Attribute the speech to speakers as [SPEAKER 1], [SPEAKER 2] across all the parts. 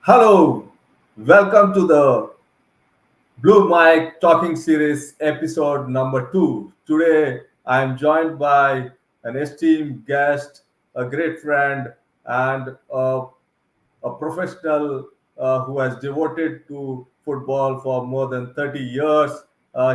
[SPEAKER 1] Hello, welcome to the Blue Mic Talking Series episode number two. Today I am joined by an esteemed guest, a great friend, and a professional who has devoted to football for more than 30 years.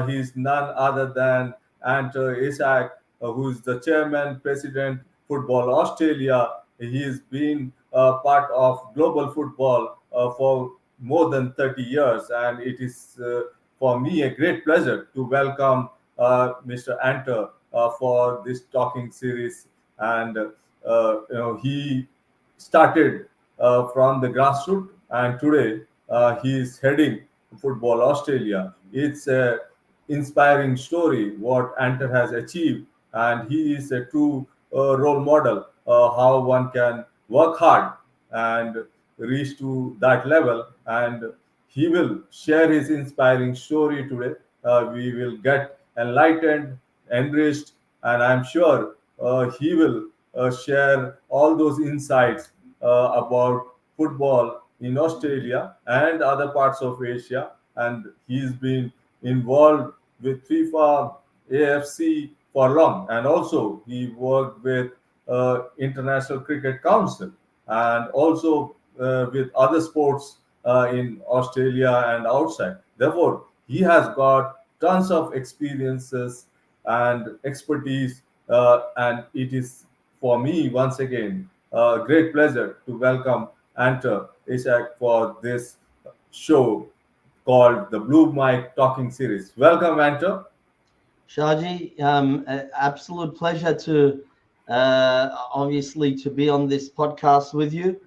[SPEAKER 1] He is none other than Ante Isaac, who is the chairman, president, Football Australia. He has been part of global football for more than 30 years, and it is for me a great pleasure to welcome Mr. Ante for this talking series. And he started from the grassroots, and today he is heading Football Australia. It's a inspiring story what Ante has achieved, and he is a true role model how one can work hard and reach to that level. And he will share his inspiring story today. We will get enlightened, enriched, and I'm sure he will share all those insights about football in Australia and other parts of Asia. And he's been involved with FIFA, AFC for long, and also he worked with International Cricket Council and also with other sports in Australia and outside. Therefore, he has got tons of experiences and expertise, and it is for me once again a great pleasure to welcome Ante Ishak for this show called the Blue Mic Talking Series. Welcome, Ante.
[SPEAKER 2] Shaji, absolute pleasure to obviously to be on this podcast with you.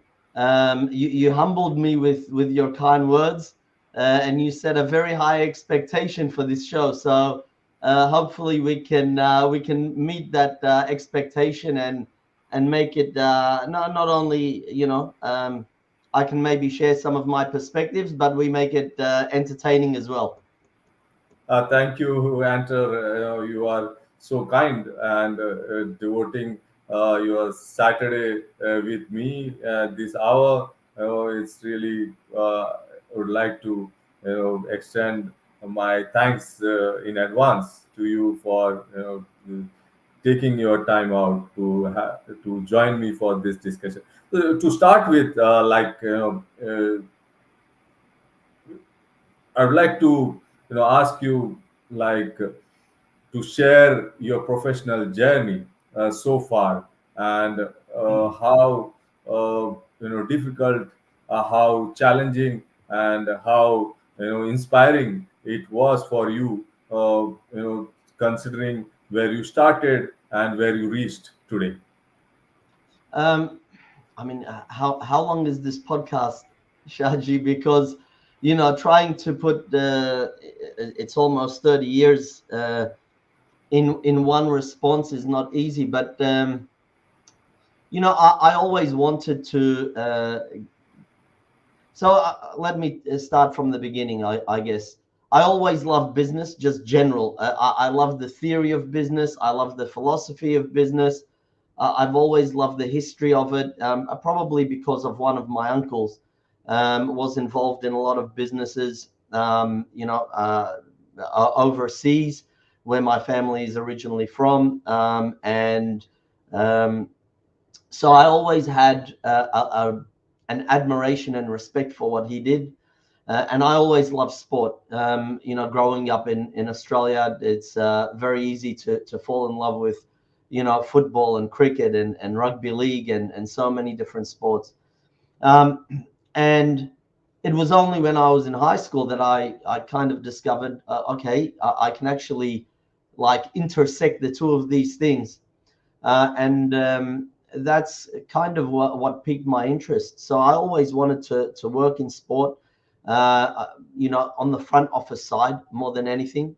[SPEAKER 2] You humbled me with your kind words, and you set a very high expectation for this show. So hopefully we can meet that expectation and make it not only I can maybe share some of my perspectives, but we make it entertaining as well.
[SPEAKER 1] Thank you, Ante. You are so kind and devoting your Saturday with me this hour. It's really I would like to extend my thanks in advance to you for taking your time out to join me for this discussion. To start with, I would like to ask you like to share your professional journey so far and how difficult, how challenging, and how inspiring it was for you. Considering where you started and where you reached today.
[SPEAKER 2] Um, I mean, how long is this podcast, Shaji? Because trying to put it's almost 30 years in one response is not easy. But I always wanted to. Let me start from the beginning. I guess I always loved business, just general. I love the theory of business. I love the philosophy of business. I've always loved the history of it, probably because of one of my uncles was involved in a lot of businesses, overseas, where my family is originally from. And so I always had an admiration and respect for what he did. And I always loved sport. Growing up in Australia, it's very easy to fall in love with football and cricket and rugby league and so many different sports. Um, and it was only when I was in high school that I kind of discovered, okay, I can actually like intersect the two of these things. And that's kind of what piqued my interest. So I always wanted to work in sport, on the front office side more than anything.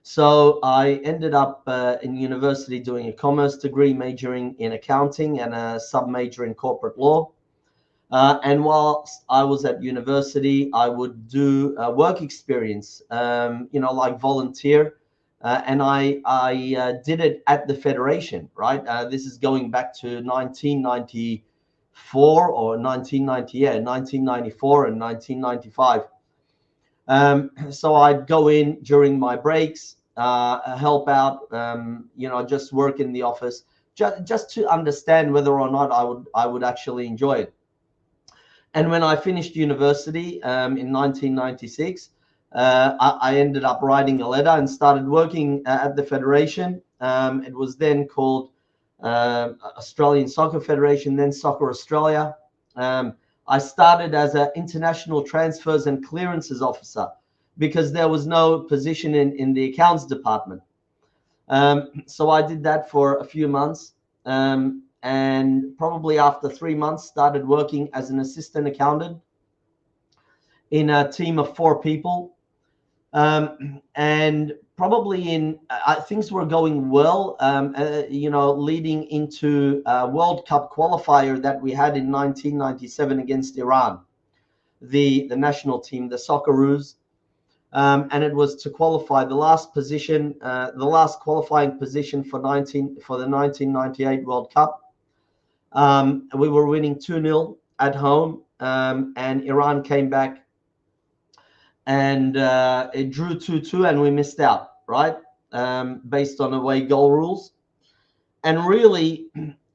[SPEAKER 2] So I ended up in university doing a commerce degree, majoring in accounting and a sub major in corporate law. And whilst I was at university, I would do work experience, like volunteer. And I did it at the Federation, right? This is going back to 1990. or 1990, yeah, 1994 and 1995. So I'd go in during my breaks, help out, just work in the office, just to understand whether or not I would actually enjoy it. And when I finished university in 1996, I ended up writing a letter and started working at the federation. It was then called Australian Soccer Federation, then Soccer Australia. I started as an international transfers and clearances officer because there was no position in the accounts department. So I did that for a few months, and probably after 3 months started working as an assistant accountant in a team of 4 people. And probably things were going well, leading into a World Cup qualifier that we had in 1997 against Iran, the national team, the Socceroos. And it was to qualify the last position, the last qualifying position for the 1998 World Cup. We were winning 2-0 at home, and Iran came back and it drew 2-2, and we missed out, right? Based on away goal rules. And really,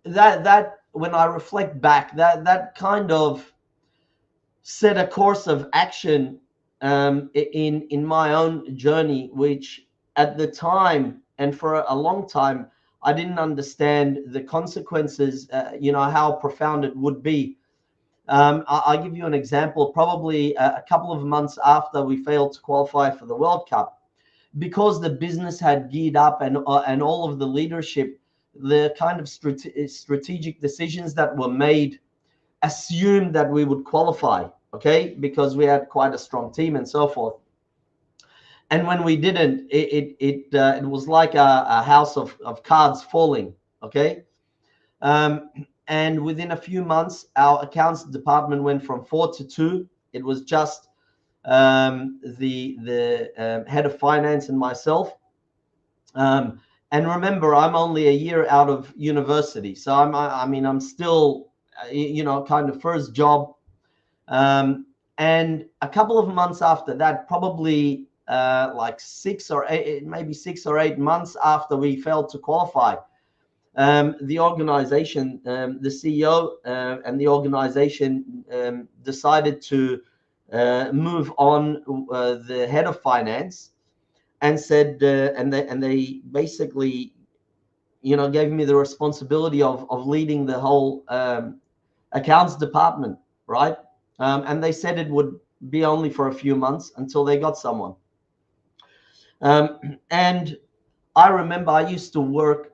[SPEAKER 2] that when I reflect back, that kind of set a course of action in my own journey, which at the time and for a long time I didn't understand the consequences, how profound it would be. I'll give you an example. Probably a couple of months after we failed to qualify for the World Cup, because the business had geared up and all of the leadership, the kind of strategic decisions that were made assumed that we would qualify, okay, because we had quite a strong team and so forth. And when we didn't, it was like a house of cards falling, okay. And within a few months, our accounts department went from 4 to 2. It was just the head of finance and myself. And remember, I'm only a year out of university, so I'm still, kind of first job. And a couple of months after that, probably like 6 or 8, maybe 6 or 8 months after we failed to qualify, the organization, the CEO and the organization decided to move on the head of finance, and said, and they basically, gave me the responsibility of leading the whole accounts department, right? And they said it would be only for a few months until they got someone. And I remember I used to work,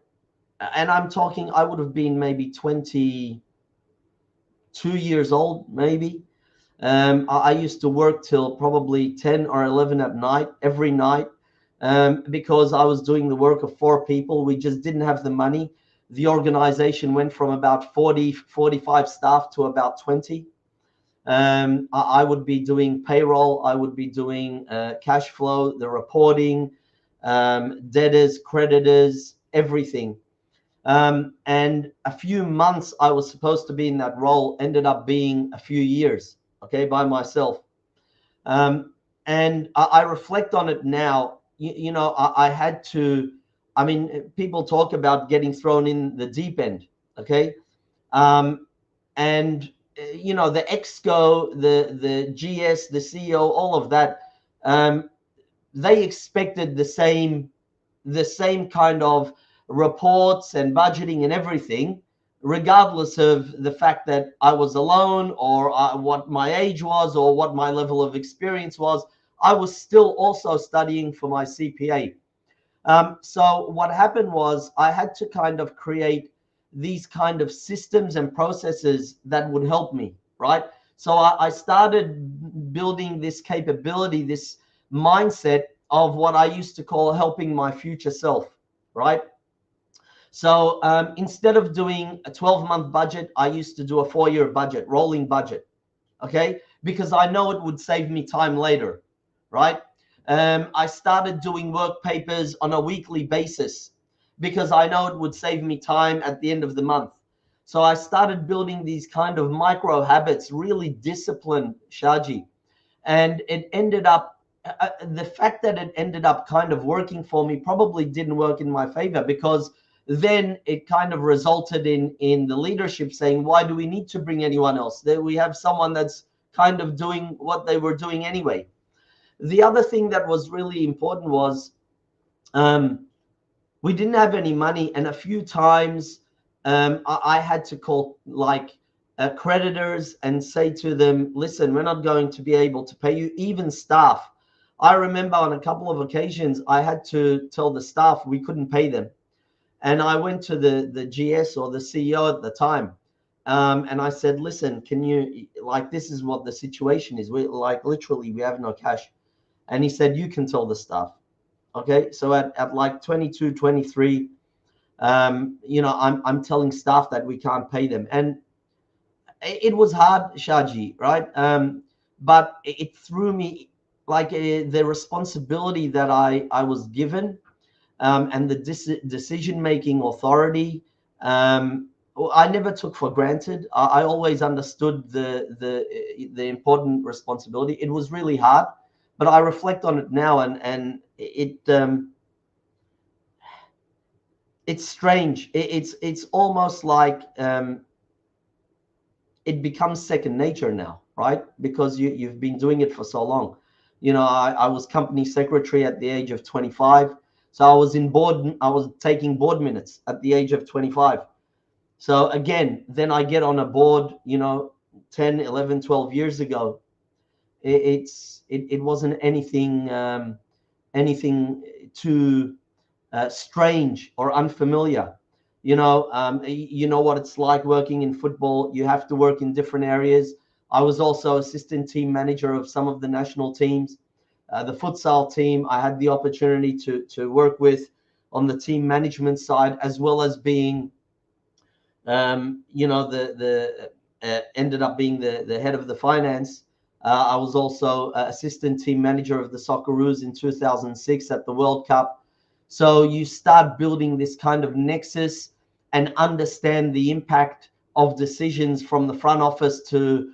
[SPEAKER 2] and I'm talking, I would have been maybe 22 years old, maybe. I used to work till probably 10 or 11 at night, every night, because I was doing the work of 4 people. We just didn't have the money. The organization went from about 45 staff to about 20. I would be doing payroll. I would be doing cash flow, the reporting, debtors, creditors, everything. And a few months I was supposed to be in that role ended up being a few years, okay, by myself. And I reflect on it now. I had to, people talk about getting thrown in the deep end, okay? And the exco, the GS, the CEO, all of that, they expected the same kind of reports and budgeting and everything, regardless of the fact that I was alone, or what my age was, or what my level of experience was. I was still also studying for my CPA. So what happened was I had to kind of create these kind of systems and processes that would help me, right? So I started building this capability, this mindset of what I used to call helping my future self, right? So instead of doing a 12-month budget, I used to do a 4-year budget, rolling budget, okay? Because I know it would save me time later, right? I started doing work papers on a weekly basis because I know it would save me time at the end of the month. So I started building these kind of micro habits, really disciplined, Shaji. And it ended up, the fact that it ended up kind of working for me probably didn't work in my favor, because then it kind of resulted in the leadership saying, why do we need to bring anyone else? That we have someone that's kind of doing what they were doing anyway. The other thing that was really important was, we didn't have any money, and a few times I had to call like creditors and say to them, listen, we're not going to be able to pay you, even staff. I remember on a couple of occasions I had to tell the staff we couldn't pay them, and I went to the GS or the CEO at the time, and I said, listen, can you, like, this is what the situation is, we like literally we have no cash. And he said, you can tell the staff. Okay, so at like 22, 23, I'm telling staff that we can't pay them, and it was hard, Shaji, right? But it threw me like the responsibility that I was given, and the decision making authority. I never took for granted. I always understood the important responsibility. It was really hard, but I reflect on it now, and it's strange. It's almost like it becomes second nature now, right? Because you've been doing it for so long. I was company secretary at the age of 25. So I was taking board minutes at the age of 25. So again, then I get on a board, 10, 11, 12 years ago. It wasn't anything too strange or unfamiliar. You know what it's like working in football. You have to work in different areas. I was also assistant team manager of some of the national teams. The futsal team I had the opportunity to work with on the team management side, as well as being, the ended up being the head of the finance. I was also assistant team manager of the Socceroos in 2006 at the World Cup. So you start building this kind of nexus and understand the impact of decisions from the front office to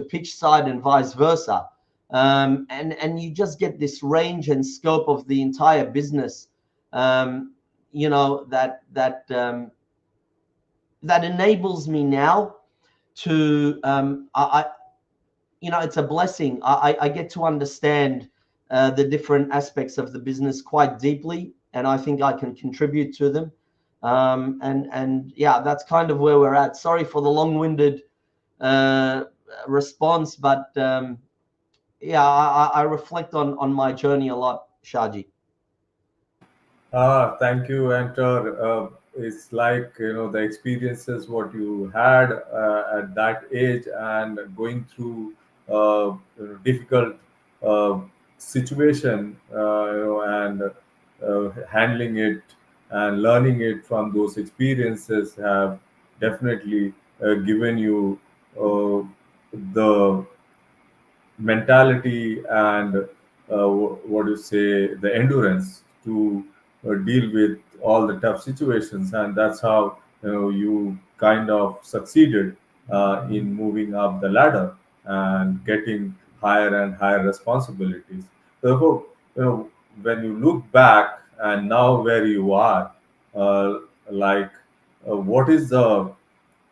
[SPEAKER 2] pitch side and vice versa. And you just get this range and scope of the entire business, that enables me now to, it's a blessing. I get to understand the different aspects of the business quite deeply, and I think I can contribute to them. And yeah, that's kind of where we're at. Sorry for the long-winded response, but yeah, I reflect on my journey a lot, Shaji.
[SPEAKER 1] Thank you, Enter. It's like the experiences what you had at that age and going through difficult uh, situation, and handling it and learning it from those experiences have definitely given you the mentality and what do you say, the endurance to deal with all the tough situations, and that's how you kind of succeeded in moving up the ladder and getting higher and higher responsibilities. Therefore, when you look back and now where you are, uh, like what is the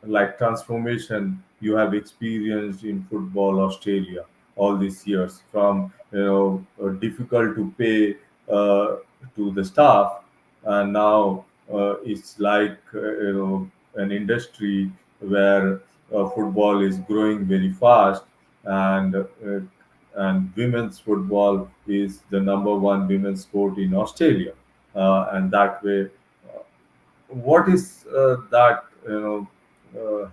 [SPEAKER 1] like transformation you have experienced in football Australia all these years, from difficult to pay to the staff, and now it's like an industry where football is growing very fast, and women's football is the number one women's sport in Australia, and that way, what is that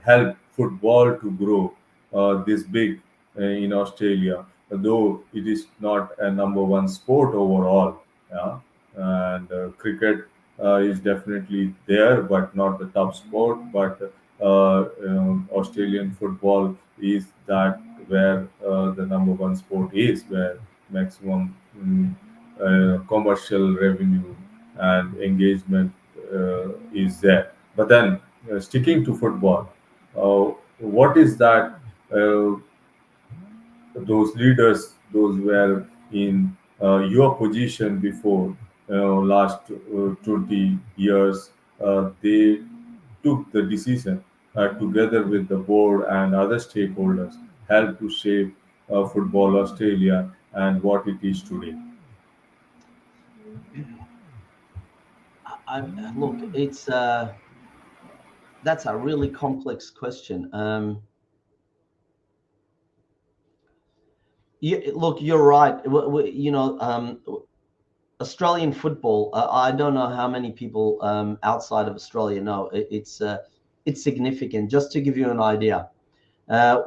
[SPEAKER 1] help football to grow this big in Australia, though it is not a number one sport overall. Yeah, and cricket is definitely there, but not the top sport. But Australian football is that where the number one sport is, where maximum commercial revenue and engagement is there. But then, sticking to football, what is that uh, those leaders, those were in your position before last 20 years, they took the decision together with the board and other stakeholders, helped to shape Football Australia and what it is today.
[SPEAKER 2] Look, it's that's a really complex question. Look, you're right. Australian football. I don't know how many people outside of Australia know. It's significant. Just to give you an idea, uh,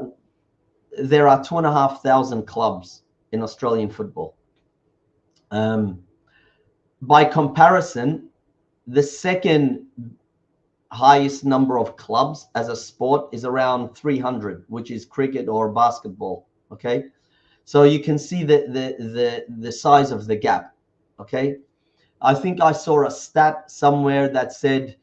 [SPEAKER 2] there are 2,500 clubs in Australian football. Um, by comparison, the second highest number of clubs as a sport is around 300, which is cricket or basketball. Okay, so you can see the size of the gap. Okay, I think I saw a stat somewhere that said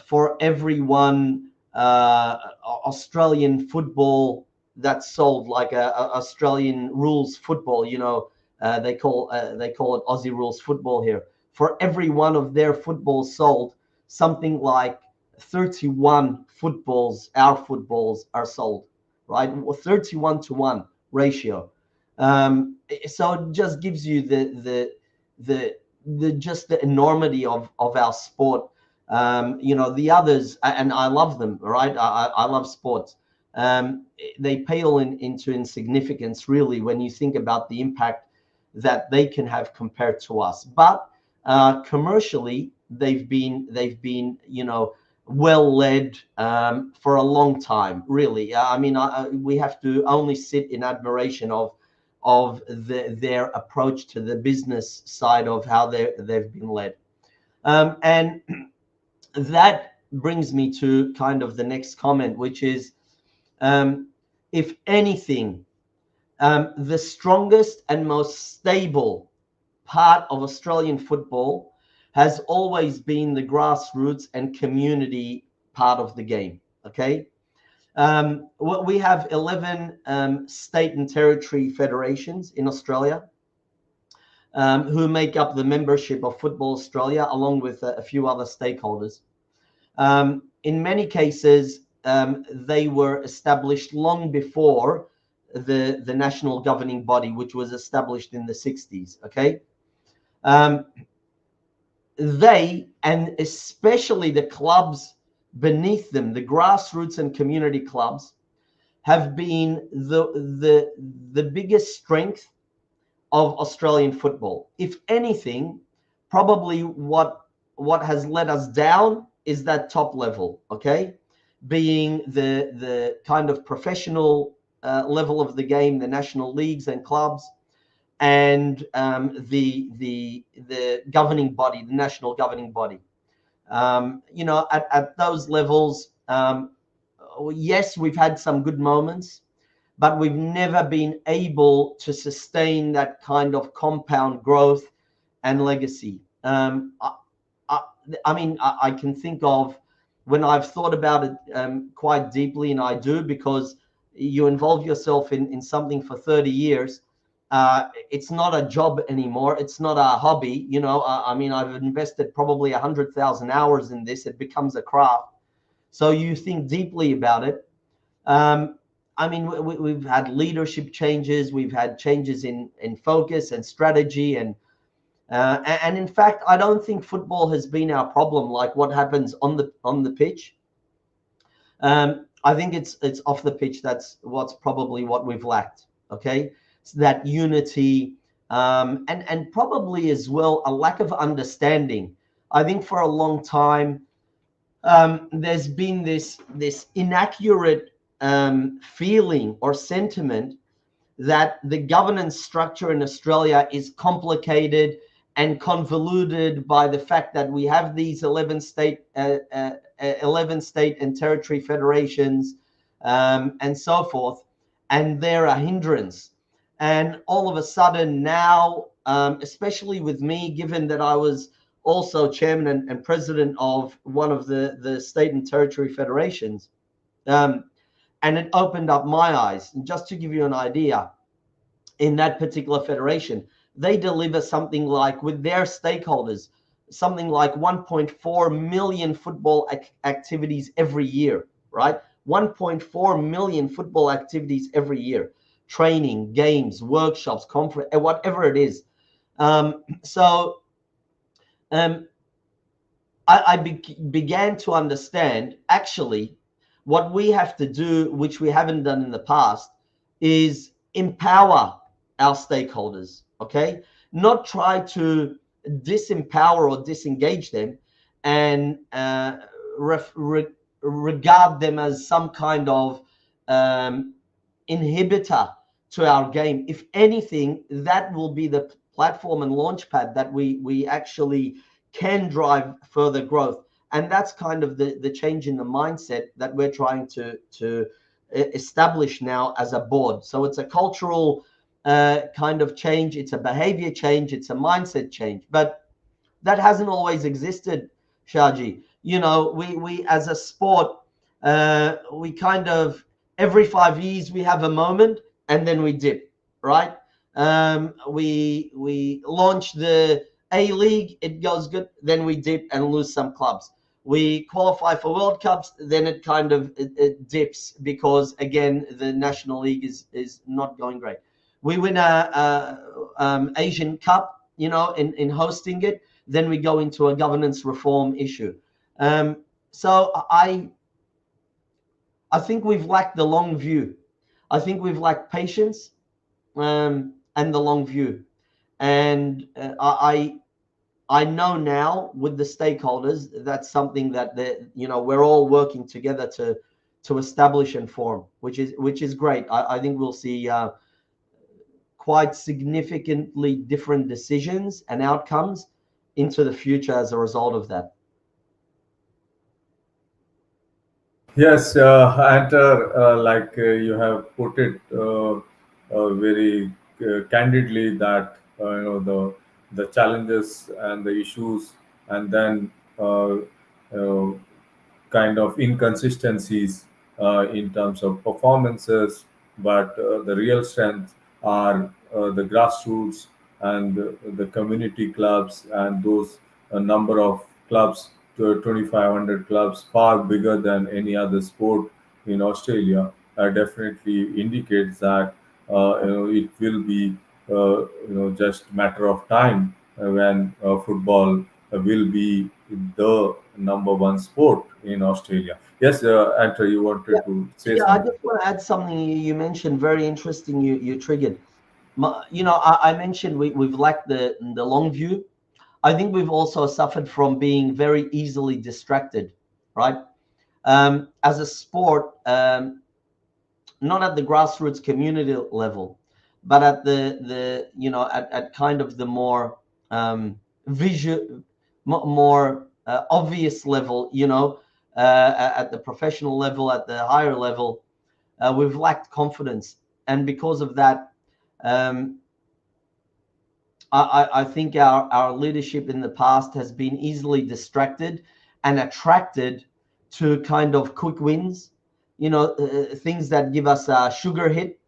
[SPEAKER 2] for every one Australian football that's sold, like a Australian rules football, they call it Aussie rules football here. For every one of their footballs sold, something like 31 footballs, our footballs, are sold, right? 31 to 1 ratio. So it just gives you the just the enormity of our sport. The others, and I love them, right? I love sports. They pale into insignificance, really, when you think about the impact that they can have compared to us. But commercially, they've been well led for a long time, really. We have to only sit in admiration of their approach to the business side of how they've been led. And that brings me to kind of the next comment, which is, if anything, the strongest and most stable part of Australian football has always been the grassroots and community part of the game. Okay. We have 11 state and territory federations in Australia, who make up the membership of Football Australia, along with a few other stakeholders. In many cases, they were established long before the national governing body, which was established in the 60s. Okay. They, and especially the clubs beneath them, the grassroots and community clubs, have been the biggest strength of Australian football. If anything, probably what has let us down is that top level. Okay, being the kind of professional level of the game, the national leagues and clubs, and the governing body, the national governing body. At those levels, yes, we've had some good moments, but we've never been able to sustain that kind of compound growth and legacy. I can think of when I've thought about it quite deeply, and I do, because you involve yourself in something for 30 years. It's not a job anymore. It's not a hobby. I've invested probably 100,000 hours in this. It becomes a craft. So you think deeply about it. We've had leadership changes. We've had changes in focus and strategy. And in fact, I don't think football has been our problem, like what happens on the pitch. I think it's off the pitch. That's probably what we've lacked. Okay. That unity, and probably as well a lack of understanding. I think for a long time there's been this inaccurate feeling or sentiment that the governance structure in Australia is complicated and convoluted by the fact that we have these 11 state and territory federations, and so forth, and they're a hindrance. And all of a sudden now, especially with me, given that I was also chairman and president of one of the state and territory federations. And it opened up my eyes. And just to give you an idea, in that particular federation, they deliver something like, with their stakeholders, something like 1.4 million football activities every year, right? 1.4 million football activities every year, training, games, workshops, conference, whatever it is. So I began to understand, actually, what we have to do, which we haven't done in the past, is empower our stakeholders, okay? Not try to disempower or disengage them and regard them as some kind of inhibitor to our game. If anything, that will be the platform and launchpad that we actually can drive further growth. And that's kind of the change in the mindset that we're trying to establish now as a board. So it's a cultural kind of change, it's a behavior change, it's a mindset change, but that hasn't always existed, Shaji. You know, we as a sport, we kind of, every 5 years we have a moment and then we dip, right? We launch the A-League, it goes good, then we dip and lose some clubs. We qualify for World Cups, then it kind of it dips because, again, the National League is not going great. We win a Asian Cup, you know, in hosting it, then we go into a governance reform issue. So I think we've lacked the long view. I think we've lacked patience and the long view. And I know now with the stakeholders, that's something that we're all working together to establish and form, which is great. I think we'll see quite significantly different decisions and outcomes into the future as a result of that.
[SPEAKER 1] Yes, and like you have put it very candidly, that the challenges and the issues, and then uh, kind of inconsistencies in terms of performances, but the real strength are the grassroots and the community clubs, and those number of clubs, 2,500 clubs, far bigger than any other sport in Australia, definitely indicates that it will be just matter of time when football will be the number one sport in Australia. Yes, Andrew, you
[SPEAKER 2] Yeah,
[SPEAKER 1] wanted to say
[SPEAKER 2] yeah. I
[SPEAKER 1] something.
[SPEAKER 2] just want to add something you mentioned, very interesting. You triggered. I mentioned we've lacked the long view. I think we've also suffered from being very easily distracted, right? As a sport, not at the grassroots community level, but at at kind of the more visual, more obvious level, at the professional level, at the higher level, we've lacked confidence, and because of that, um, I think our leadership in the past has been easily distracted and attracted to kind of quick wins, things that give us a sugar hit.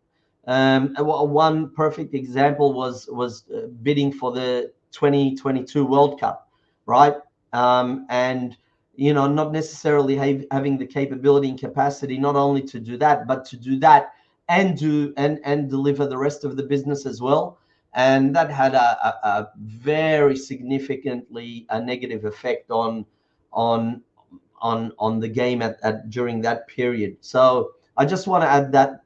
[SPEAKER 2] One perfect example was bidding for the 2022 World Cup, right? And not necessarily having the capability and capacity not only to do that, but to do that and deliver the rest of the business as well. And that had a very significantly a negative effect on the game during that period. So I just want to add that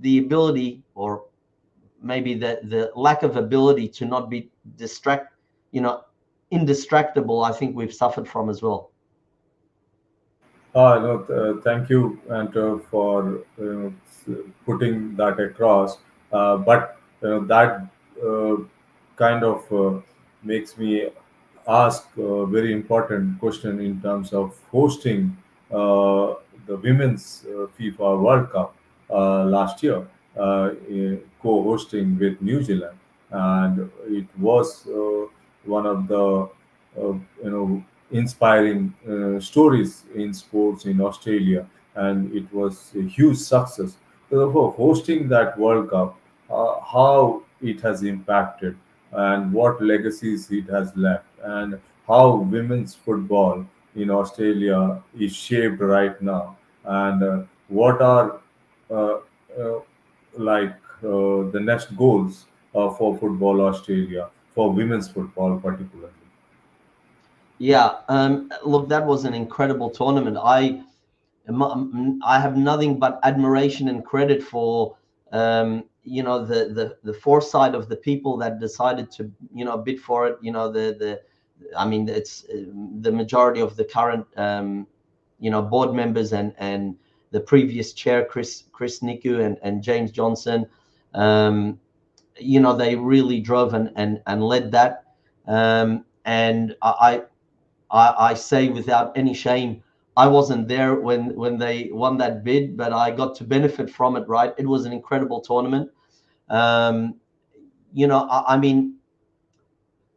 [SPEAKER 2] the ability, or maybe the lack of ability to not be indistractable, I think we've suffered from as well.
[SPEAKER 1] No, thank you, Andrew, for putting that across. But that kind of makes me ask a very important question in terms of hosting the women's FIFA World Cup last year, co-hosting with New Zealand, and it was one of the inspiring stories in sports in Australia, and it was a huge success. So hosting that World Cup, how it has impacted and what legacies it has left, and how women's football in Australia is shaped right now, and what are uh, uh, the next goals for Football Australia, for women's football particularly.
[SPEAKER 2] Yeah, look, that was an incredible tournament. I have nothing but admiration and credit for the foresight of the people that decided to bid for it. The I mean, it's the majority of the current board members and the previous chair, Chris Niku and James Johnson. They really drove and led that. And I say without any shame, I wasn't there when they won that bid, but I got to benefit from it. Right, it was an incredible tournament. Um, I mean,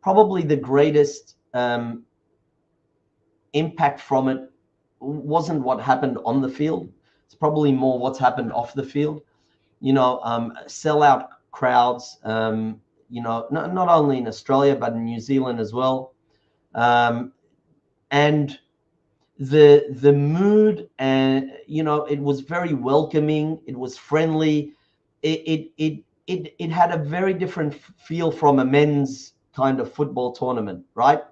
[SPEAKER 2] probably the greatest impact from it wasn't what happened on the field. It's probably more what's happened off the field. Sellout crowds. Not only in Australia but in New Zealand as well. And the mood, and it was very welcoming, it was friendly, it had a very different feel from a men's kind of football tournament, right?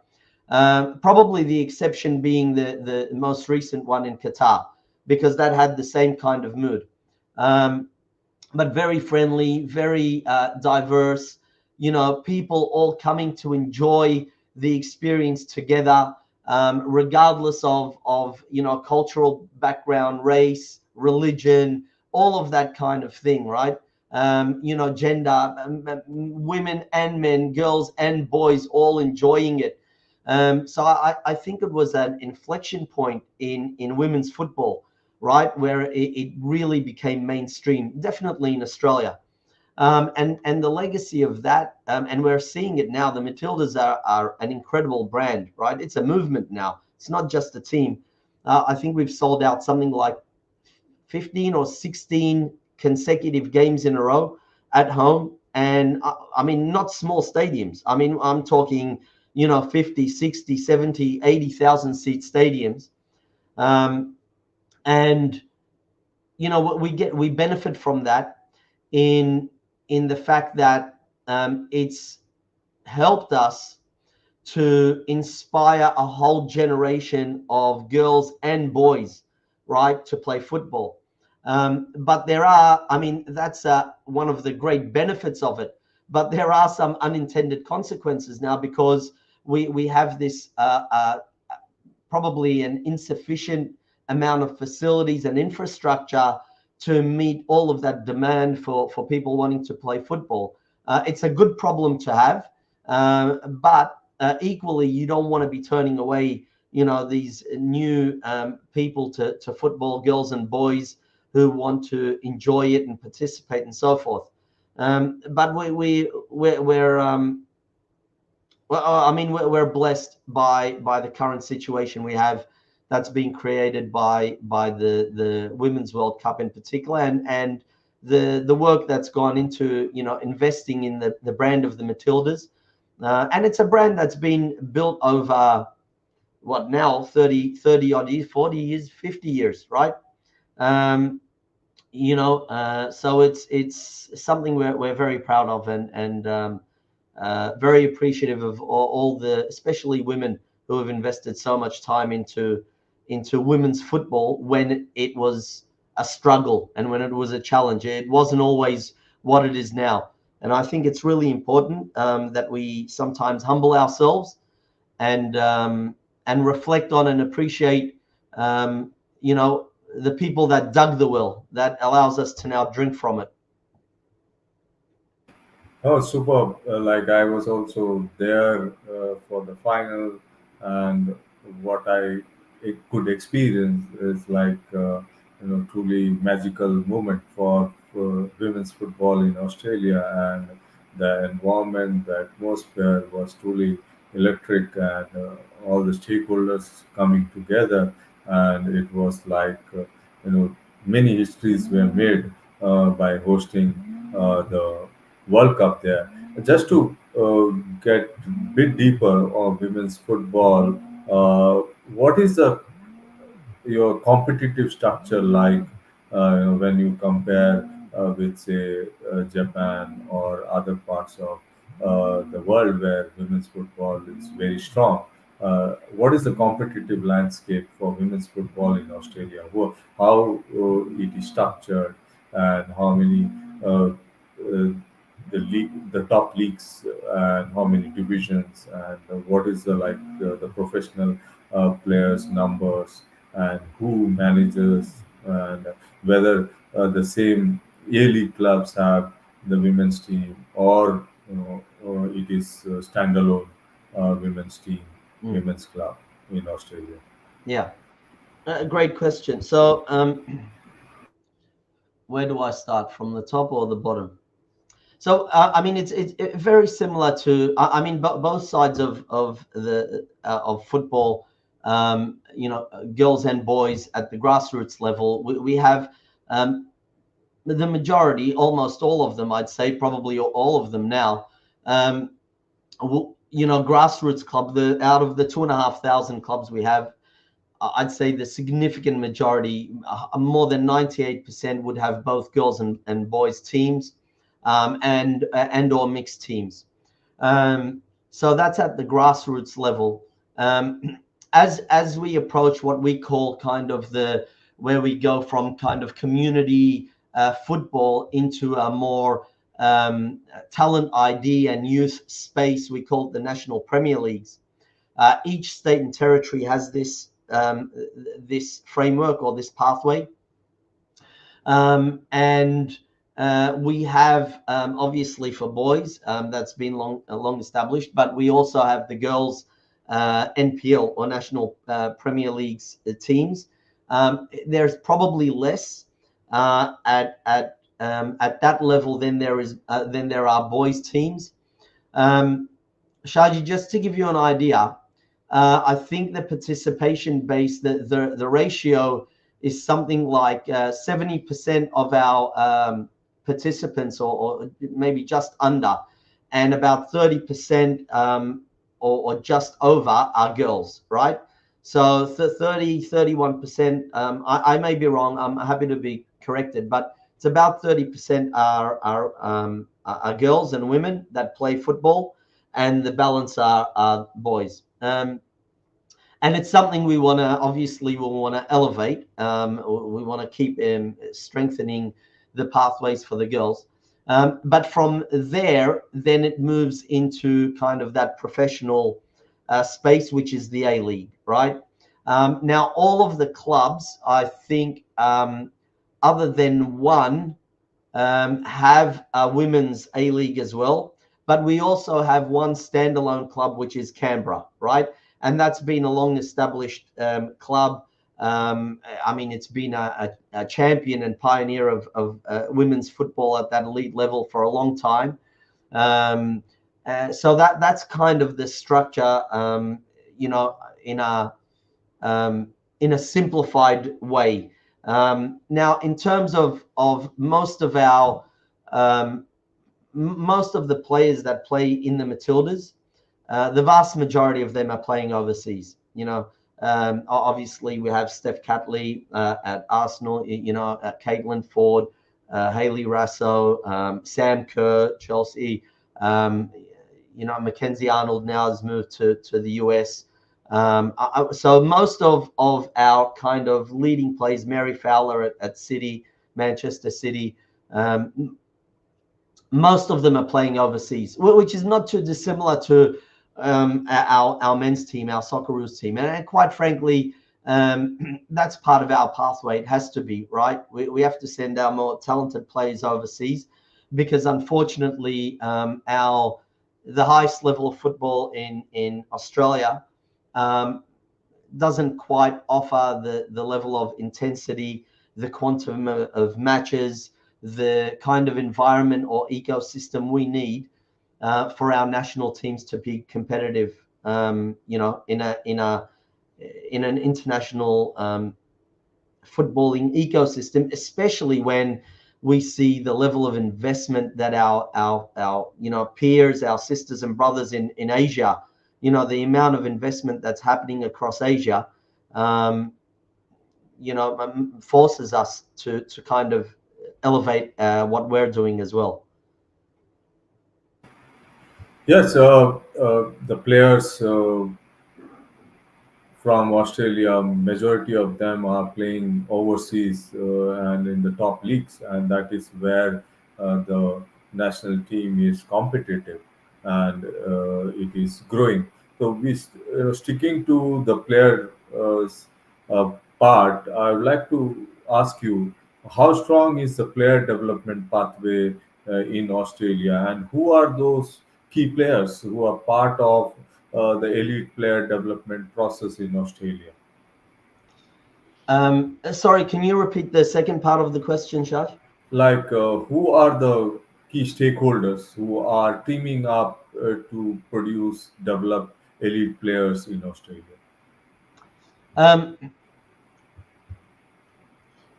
[SPEAKER 2] Probably the exception being the most recent one in Qatar, because that had the same kind of mood. But very friendly, very diverse, people all coming to enjoy the experience together, regardless of cultural background, race, religion, all of that kind of thing, right? Gender, women and men, girls and boys, all enjoying it. So I think it was an inflection point in women's football, right, where it really became mainstream, definitely in Australia. And the legacy of that, and we're seeing it now. The Matildas are an incredible brand, right? It's a movement now. It's not just a team. I think we've sold out something like 15 or 16 consecutive games in a row at home. And I mean, not small stadiums. I mean, I'm talking, 50, 60, 70, 80,000 seat stadiums. And, we benefit from that in the fact that it's helped us to inspire a whole generation of girls and boys, right, to play football. But I mean, that's one of the great benefits of it. But there are some unintended consequences now, because we have this probably an insufficient amount of facilities and infrastructure to meet all of that demand for people wanting to play football. It's a good problem to have, but equally, you don't want to be turning away, these new people to football, girls and boys who want to enjoy it and participate and so forth. But we're well, I mean, we're blessed by the current situation we have, that's being created by the Women's World Cup in particular, and the work that's gone into investing in the brand of the Matildas, and it's a brand that's been built over what now 30 odd years, 40 years, 50 years, right? So it's something we're very proud of, and very appreciative of all the, especially women, who have invested so much time into women's football when it was a struggle and when it was a challenge. It wasn't always what it is now. And I think it's really important that we sometimes humble ourselves and reflect on and appreciate, the people that dug the well that allows us to now drink from it.
[SPEAKER 1] Oh, superb! I was also there for the final, and what I could experience is truly magical moment for women's football in Australia, and the environment, the atmosphere was truly electric, and all the stakeholders coming together, and it was like many histories were made by hosting the World Cup there. Just to get a bit deeper on women's football, what is the your competitive structure like when you compare with say Japan or other parts of the world where women's football is very strong? What is the competitive landscape for women's football in Australia? How it is structured, and how many the top leagues, and how many divisions, and what is the professional players numbers, and who manages, and whether the same A League clubs have the women's team, or it is standalone women's team,
[SPEAKER 2] Mm.
[SPEAKER 1] women's club in Australia.
[SPEAKER 2] Yeah, great question. So, where do I start? From the top or the bottom? So, I mean, it's very similar to. I mean, both sides of football. Girls and boys at the grassroots level. We have the majority, almost all of them, I'd say, probably all of them now. Um, Grassroots club. Out of the 2,500 clubs we have, I'd say the significant majority, more than 98%, would have both girls and boys teams, and or mixed teams. So that's at the grassroots level. As we approach what we call kind of where we go from kind of community football into a more talent ID and youth space, we call it the National Premier Leagues. Each state and territory has this framework or this pathway, and we have obviously for boys that's been long established, but we also have the girls NPL or National Premier Leagues teams. There's probably less at that level than there are boys teams. Shaji, just to give you an idea, I think the participation base, the ratio is something like 70% of our participants, or maybe just under, and about 30% or just over are girls, right? So 31%, I may be wrong, I'm happy to be corrected, but it's about 30% are girls and women that play football, and the balance are boys. And it's something we want to elevate. We want to keep strengthening the pathways for the girls. But from there, then it moves into kind of that professional space, which is the A League, right? Now, all of the clubs, I think, other than one, have a women's A League as well. But we also have one standalone club, which is Canberra, right? And that's been a long-established club. I mean, it's been a champion and pioneer of women's football at that elite level for a long time. So that's kind of the structure, in a simplified way. Now, in terms of most of the players that play in the Matildas, the vast majority of them are playing overseas. Obviously we have Steph Catley at Arsenal, Caitlin Ford, Hayley Rasso, Sam Kerr, Chelsea. Mackenzie Arnold now has moved to the US. So most of our kind of leading players, Mary Fowler at City, Manchester City, most of them are playing overseas, which is not too dissimilar to our men's team, our Socceroos team. And quite frankly, that's part of our pathway. It has to be, right? We have to send our more talented players overseas, because unfortunately, the highest level of football in Australia doesn't quite offer the level of intensity, the quantum of matches, the kind of environment or ecosystem we need for our national teams to be competitive in an international footballing ecosystem, especially when we see the level of investment that our peers, our sisters and brothers in Asia, the amount of investment that's happening across Asia, forces us to kind of elevate what we're doing as well.
[SPEAKER 1] Yes, the players from Australia, majority of them are playing overseas and in the top leagues, and that is where the national team is competitive and it is growing. So sticking to the player part, I would like to ask you how strong is the player development pathway in Australia, and who are those key players who are part of the elite player development process in Australia?
[SPEAKER 2] Sorry, can you repeat the second part of the question, Shaj?
[SPEAKER 1] Like, who are the key stakeholders who are teaming up to produce, develop elite players in Australia?
[SPEAKER 2] Um,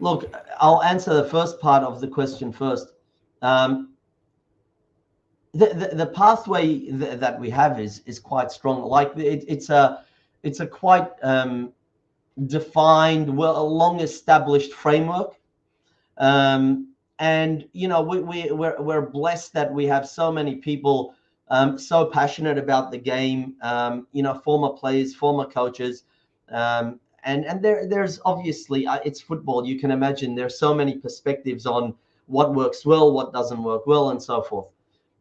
[SPEAKER 2] Look, I'll answer the first part of the question first. The pathway that we have is quite strong. Like it's a quite defined, well, a long established framework. And we're blessed that we have so many people so passionate about the game. Former players, former coaches, and there's obviously it's football. You can imagine there's so many perspectives on what works well, what doesn't work well, and so forth.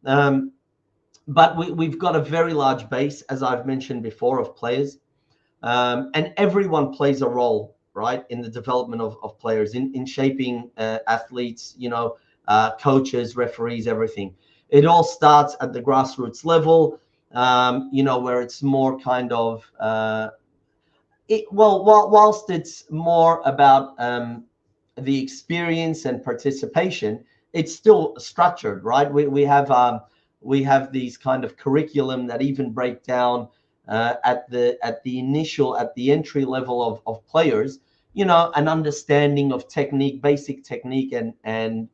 [SPEAKER 2] But we've got a very large base, as I've mentioned before, of players, and everyone plays a role, right, in the development of players, in shaping athletes, coaches, referees, everything. It all starts at the grassroots level, where it's more kind of whilst it's more about the experience and participation, it's still structured, right? We have these kind of curriculum that even break down at the entry level of players, an understanding of technique, basic technique, and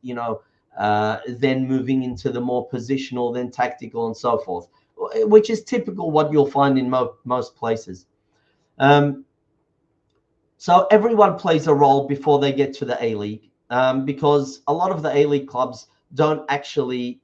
[SPEAKER 2] then moving into the more positional, then tactical, and so forth, which is typical what you'll find in most places. So everyone plays a role before they get to the A-League, because a lot of the A-League clubs don't actually,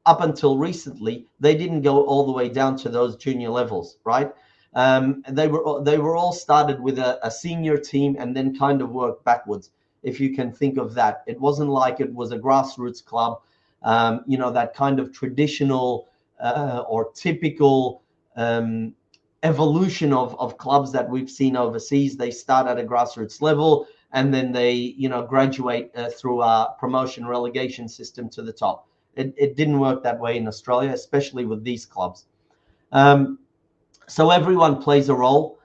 [SPEAKER 2] up until recently, they didn't go all the way down to those junior levels, right? They were all started with a senior team and then kind of worked backwards, if you can think of that. It wasn't like it was a grassroots club, that kind of traditional or typical evolution of clubs that we've seen overseas. They start at a grassroots level and then they graduate through a promotion relegation system to the top. It didn't work that way in Australia, especially with these clubs. So everyone plays a role.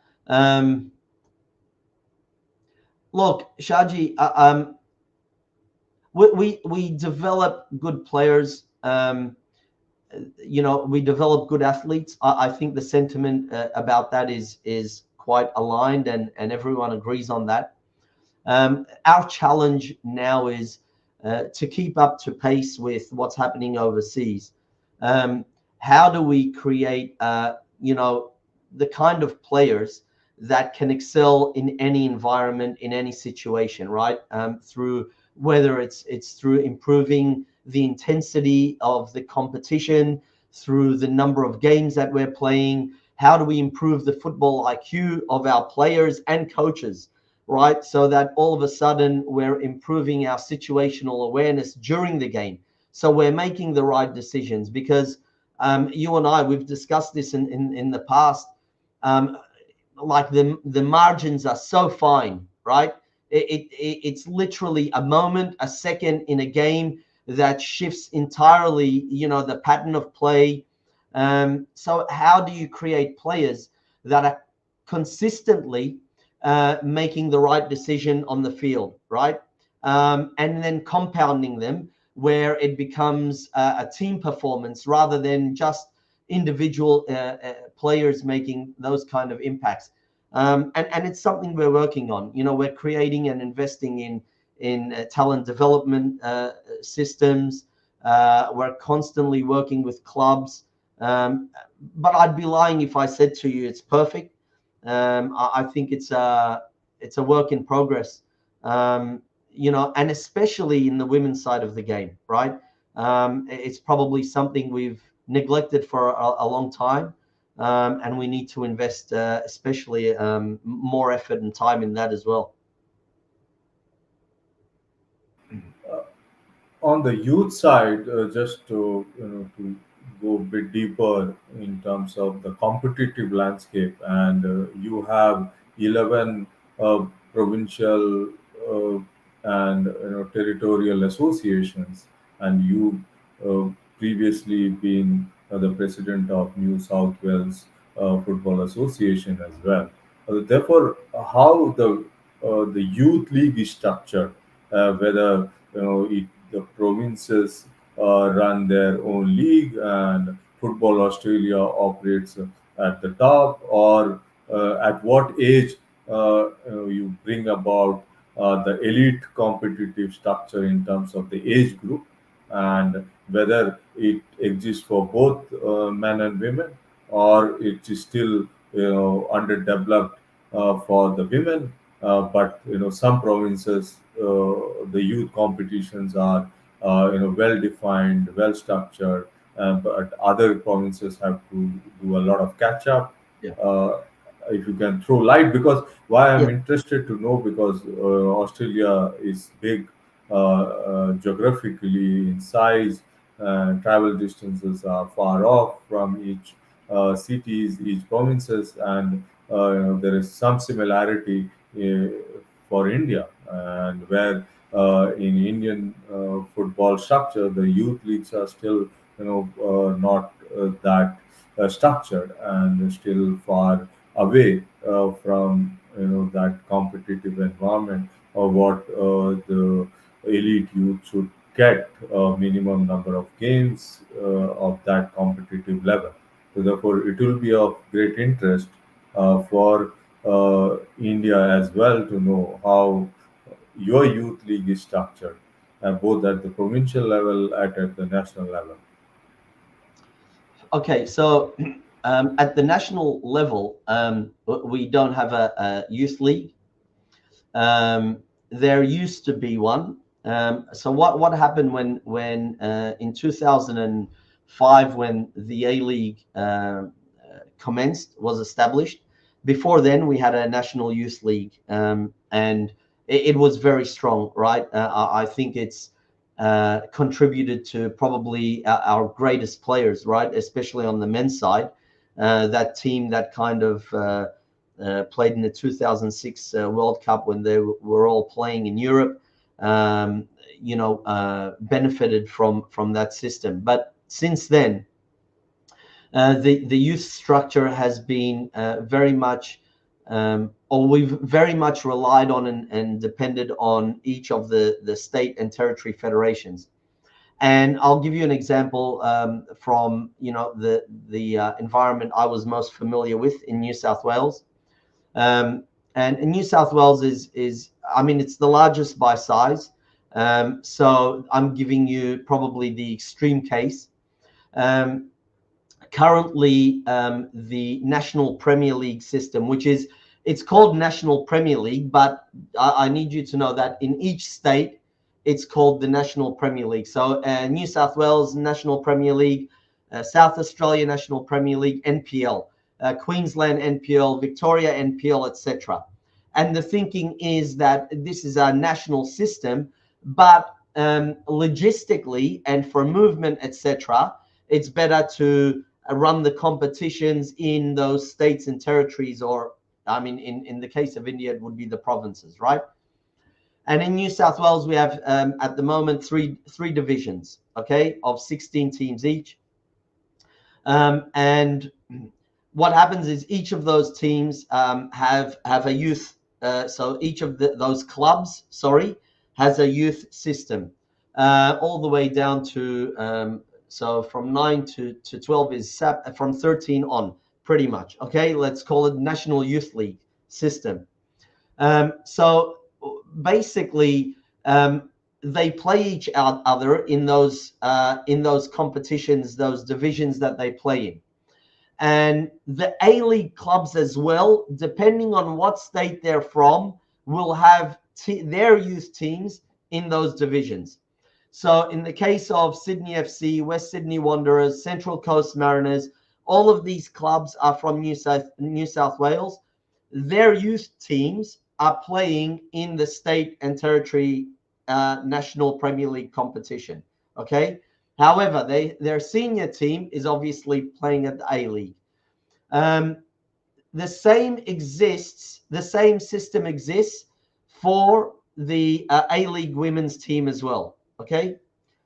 [SPEAKER 2] Look, Shaji, we develop good players. We develop good athletes. I think the sentiment about that is quite aligned, and everyone agrees on that. Our challenge now is to keep up to pace with what's happening overseas. How do we create, the kind of players that can excel in any environment, in any situation, right? Through whether it's through improving the intensity of the competition, through the number of games that we're playing. How do we improve the football IQ of our players and coaches, right? So that all of a sudden we're improving our situational awareness during the game. So we're making the right decisions, because you and I, we've discussed this in the past. Like the margins are so fine, right? It's literally a moment, a second in a game that shifts entirely, the pattern of play. So how do you create players that are consistently making the right decision on the field, right? And then compounding them where it becomes a team performance rather than just, individual players making those kind of impacts. And it's something we're working on. We're creating and investing in talent development systems. We're constantly working with clubs. But I'd be lying if I said to you it's perfect. I think it's a work in progress. And especially in the women's side of the game, right? It's probably something we've neglected for a long time. And we need to invest especially more effort and time in that as well.
[SPEAKER 1] On the youth side, just to go a bit deeper in terms of the competitive landscape, and you have 11 provincial and territorial associations, and you previously been the president of New South Wales Football Association as well. Therefore, how the youth league is structured, whether the provinces run their own league and Football Australia operates at the top, or at what age you bring about the elite competitive structure in terms of the age group, and whether it exists for both men and women, or it is still underdeveloped for the women. But some provinces, the youth competitions are well defined, well structured, but other provinces have to do a lot of catch up.
[SPEAKER 2] Yeah.
[SPEAKER 1] If you can throw light, because why I'm
[SPEAKER 2] Yeah.
[SPEAKER 1] interested to know, because Australia is big geographically in size, travel distances are far off from each cities, each provinces, and there is some similarity for India, and where in Indian football structure, the youth leagues are still not that structured and still far away from that competitive environment, or what the elite youth should get a minimum number of games of that competitive level. So therefore, it will be of great interest for India as well to know how your youth league is structured, both at the provincial level and at the national level.
[SPEAKER 2] Okay, so at the national level, we don't have a youth league. There used to be one. So what happened when in 2005, when the A League was established? Before then, we had a national youth league, and it was very strong, right? I think it's contributed to probably our greatest players, right? Especially on the men's side, that team that kind of played in the 2006 World Cup when they were all playing in Europe, benefited from that system. But since then, the youth structure has been very much, or we've very much relied on and depended on each of the state and territory federations. And I'll give you an example from the environment I was most familiar with in New South Wales. And in New South Wales is I mean, it's the largest by size. So I'm giving you probably the extreme case. Currently, the National Premier League system, it's called National Premier League, but I need you to know that in each state, it's called the National Premier League. So New South Wales National Premier League, South Australia National Premier League, NPL, Queensland NPL, Victoria NPL, etc. And the thinking is that this is a national system, but logistically and for movement, etc., it's better to run the competitions in those states and territories, or I mean, in the case of India, it would be the provinces, right? And in New South Wales, we have at the moment three divisions, okay, of 16 teams each. And what happens is each of those teams have a youth. So each of those clubs, has a youth system, all the way down to So from 9 to 12 is from 13 on, pretty much. Okay, let's call it National Youth League system. So basically, they play each other in those competitions, those divisions that they play in. And the A-League clubs as well, depending on what state they're from, will have their youth teams in those divisions. So in the case of Sydney FC, West Sydney Wanderers, Central Coast Mariners, all of these clubs are from New South Wales. Their youth teams are playing in the state and territory National Premier League competition. Okay. However, their senior team is obviously playing at the A-League. The same system exists for the A-League women's team as well. Okay,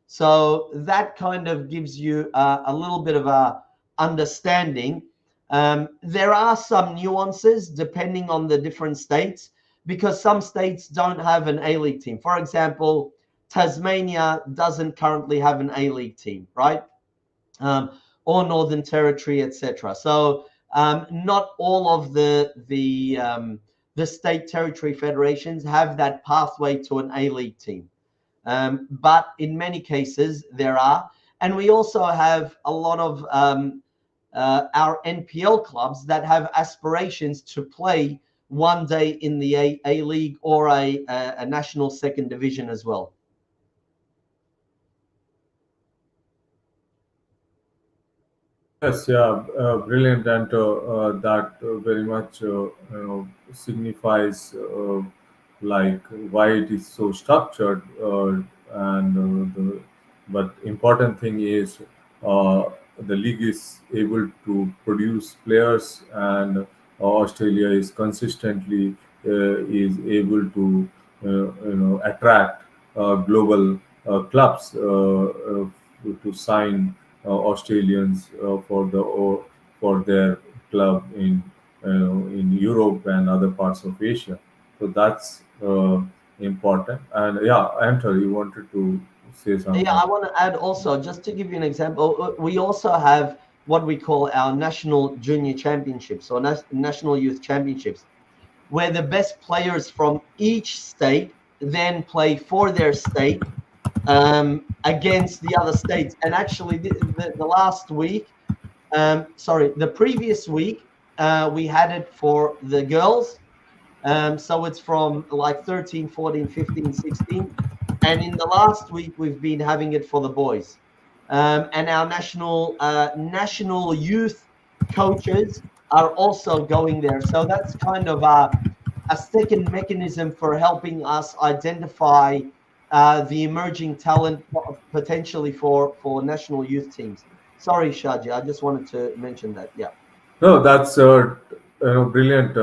[SPEAKER 2] so that kind of gives you a little bit of a understanding. There are some nuances depending on the different states, because some states don't have an A-League team. For example, Tasmania doesn't currently have an A-League team, right? Or Northern Territory, etc. So not all of the state territory federations have that pathway to an A-League team. But in many cases there are. And we also have a lot of our NPL clubs that have aspirations to play one day in the A-League or a national second division as well.
[SPEAKER 1] Yes, yeah, brilliant, and that very much signifies like why it is so structured, and but important thing is uh, the league is able to produce players, and Australia is consistently is able to attract global clubs to sign Australians for their club in Europe and other parts of Asia. So that's important. And yeah, Anton, you wanted to say
[SPEAKER 2] Yeah,
[SPEAKER 1] something.
[SPEAKER 2] I want to add also, just to give you an example, we also have what we call our national junior championships or national youth championships, where the best players from each state then play for their state against the other states. And actually, the last week, the previous week, we had it for the girls. So it's from like 13, 14, 15, 16. And in the last week, we've been having it for the boys. And our national youth coaches are also going there. So that's kind of a second mechanism for helping us identify the emerging talent potentially for national youth teams. Sorry, Shaji, I just wanted to mention that. Yeah.
[SPEAKER 1] No, that's brilliant.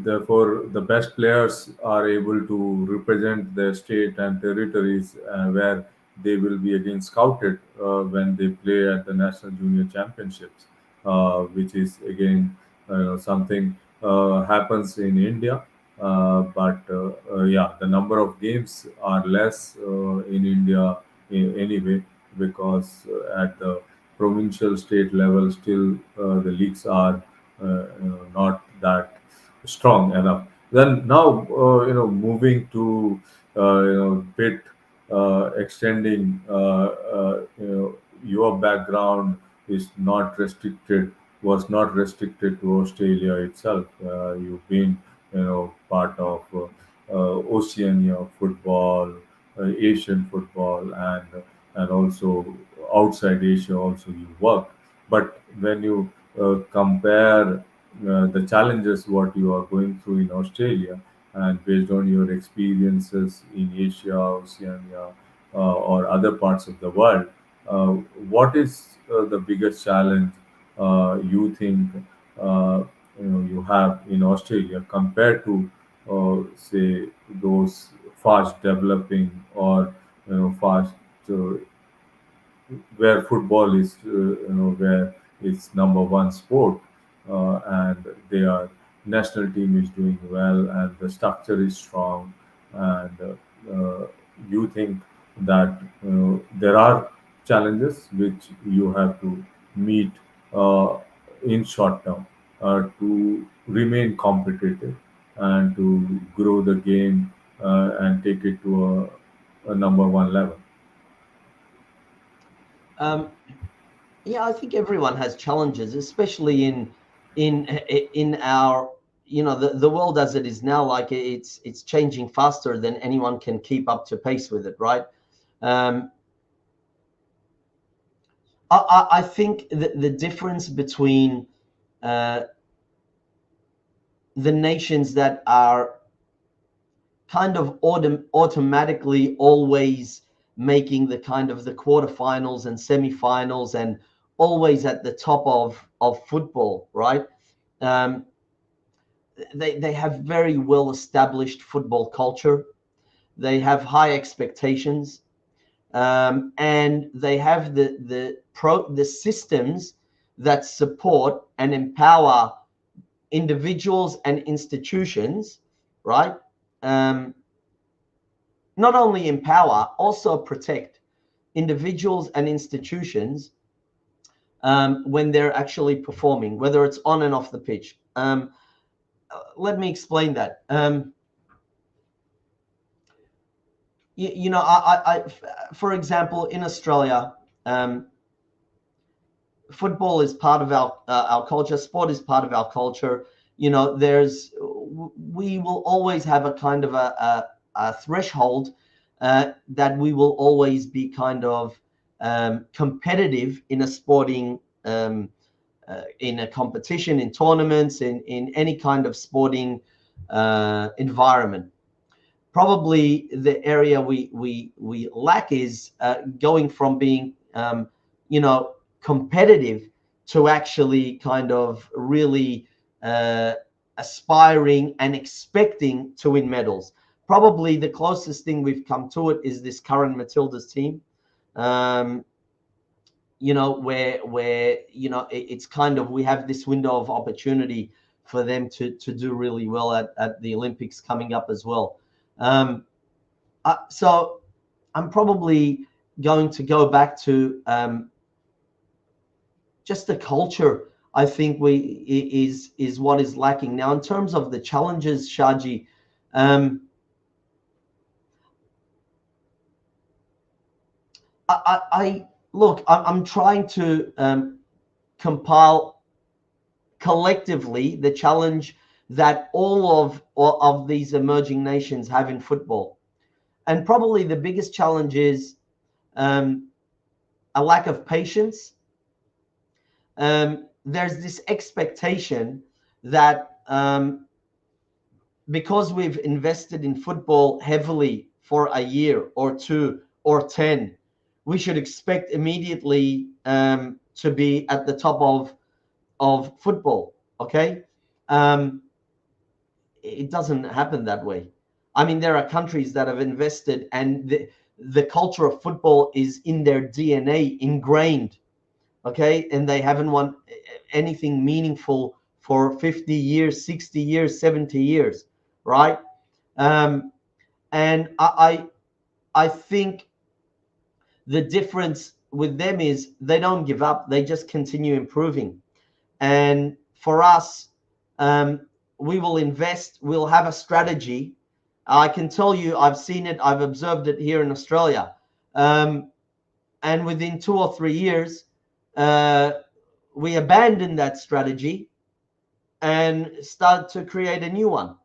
[SPEAKER 1] Therefore, the best players are able to represent their state and territories where they will be again scouted when they play at the national junior championships, which is again something happens in India. But yeah, the number of games are less in India anyway, because at the provincial state level still the leagues are not that strong enough. Then now moving to bit extending your background is not restricted was not restricted to Australia itself. You've been part of Oceania football, Asian football, and also outside Asia also you work. But when you compare the challenges what you are going through in Australia, and based on your experiences in Asia, Oceania, or other parts of the world, uh, what is the biggest challenge you think uh, you have in Australia compared to say those fast developing or fast uh, where football is where it's number one sport, and their national team is doing well and the structure is strong, and you think that there are challenges which you have to meet uh, in short term to remain competitive and to grow the game and take it to a number one level.
[SPEAKER 2] Um, yeah, I think everyone has challenges, especially in our, the world as it is now. Like, it's changing faster than anyone can keep up to pace with it, right? Um, I think that the difference between uh, the nations that are kind of automatically always making the kind of the quarterfinals and semifinals and always at the top of football, right? Um, they have very well established football culture. They have high expectations, and they have the systems that support and empower individuals and institutions, right? Um, Not only empower, also protect individuals and institutions when they're actually performing, whether it's on and off the pitch. Let me explain that. For example, in Australia, um, football is part of our culture. Sport is part of our culture. We will always have a kind of a threshold that we will always be kind of competitive in a sporting in a competition, in tournaments, in any kind of sporting environment. Probably the area we lack is going from being competitive to actually kind of really aspiring and expecting to win medals. Probably the closest thing we've come to it is this current Matildas team. Where it's kind of, we have this window of opportunity for them to do really well at the Olympics coming up as well. So I'm probably going to go back to just the culture. I think is what is lacking now in terms of the challenges, Shaji. I look. I'm trying to compile collectively the challenge that all of these emerging nations have in football, and probably the biggest challenge is a lack of patience. There's this expectation that because we've invested in football heavily for a year or two or 10, we should expect immediately to be at the top of football. Okay. It doesn't happen that way. I mean, there are countries that have invested, and the culture of football is in their DNA, ingrained. Okay. And they haven't won anything meaningful for 50 years, 60 years, 70 years. Right. And I think the difference with them is they don't give up. They just continue improving. And for us, we will invest. We'll have a strategy. I can tell you, I've seen it. I've observed it here in Australia. And within 2 or 3 years, we abandon that strategy and start to create a new one.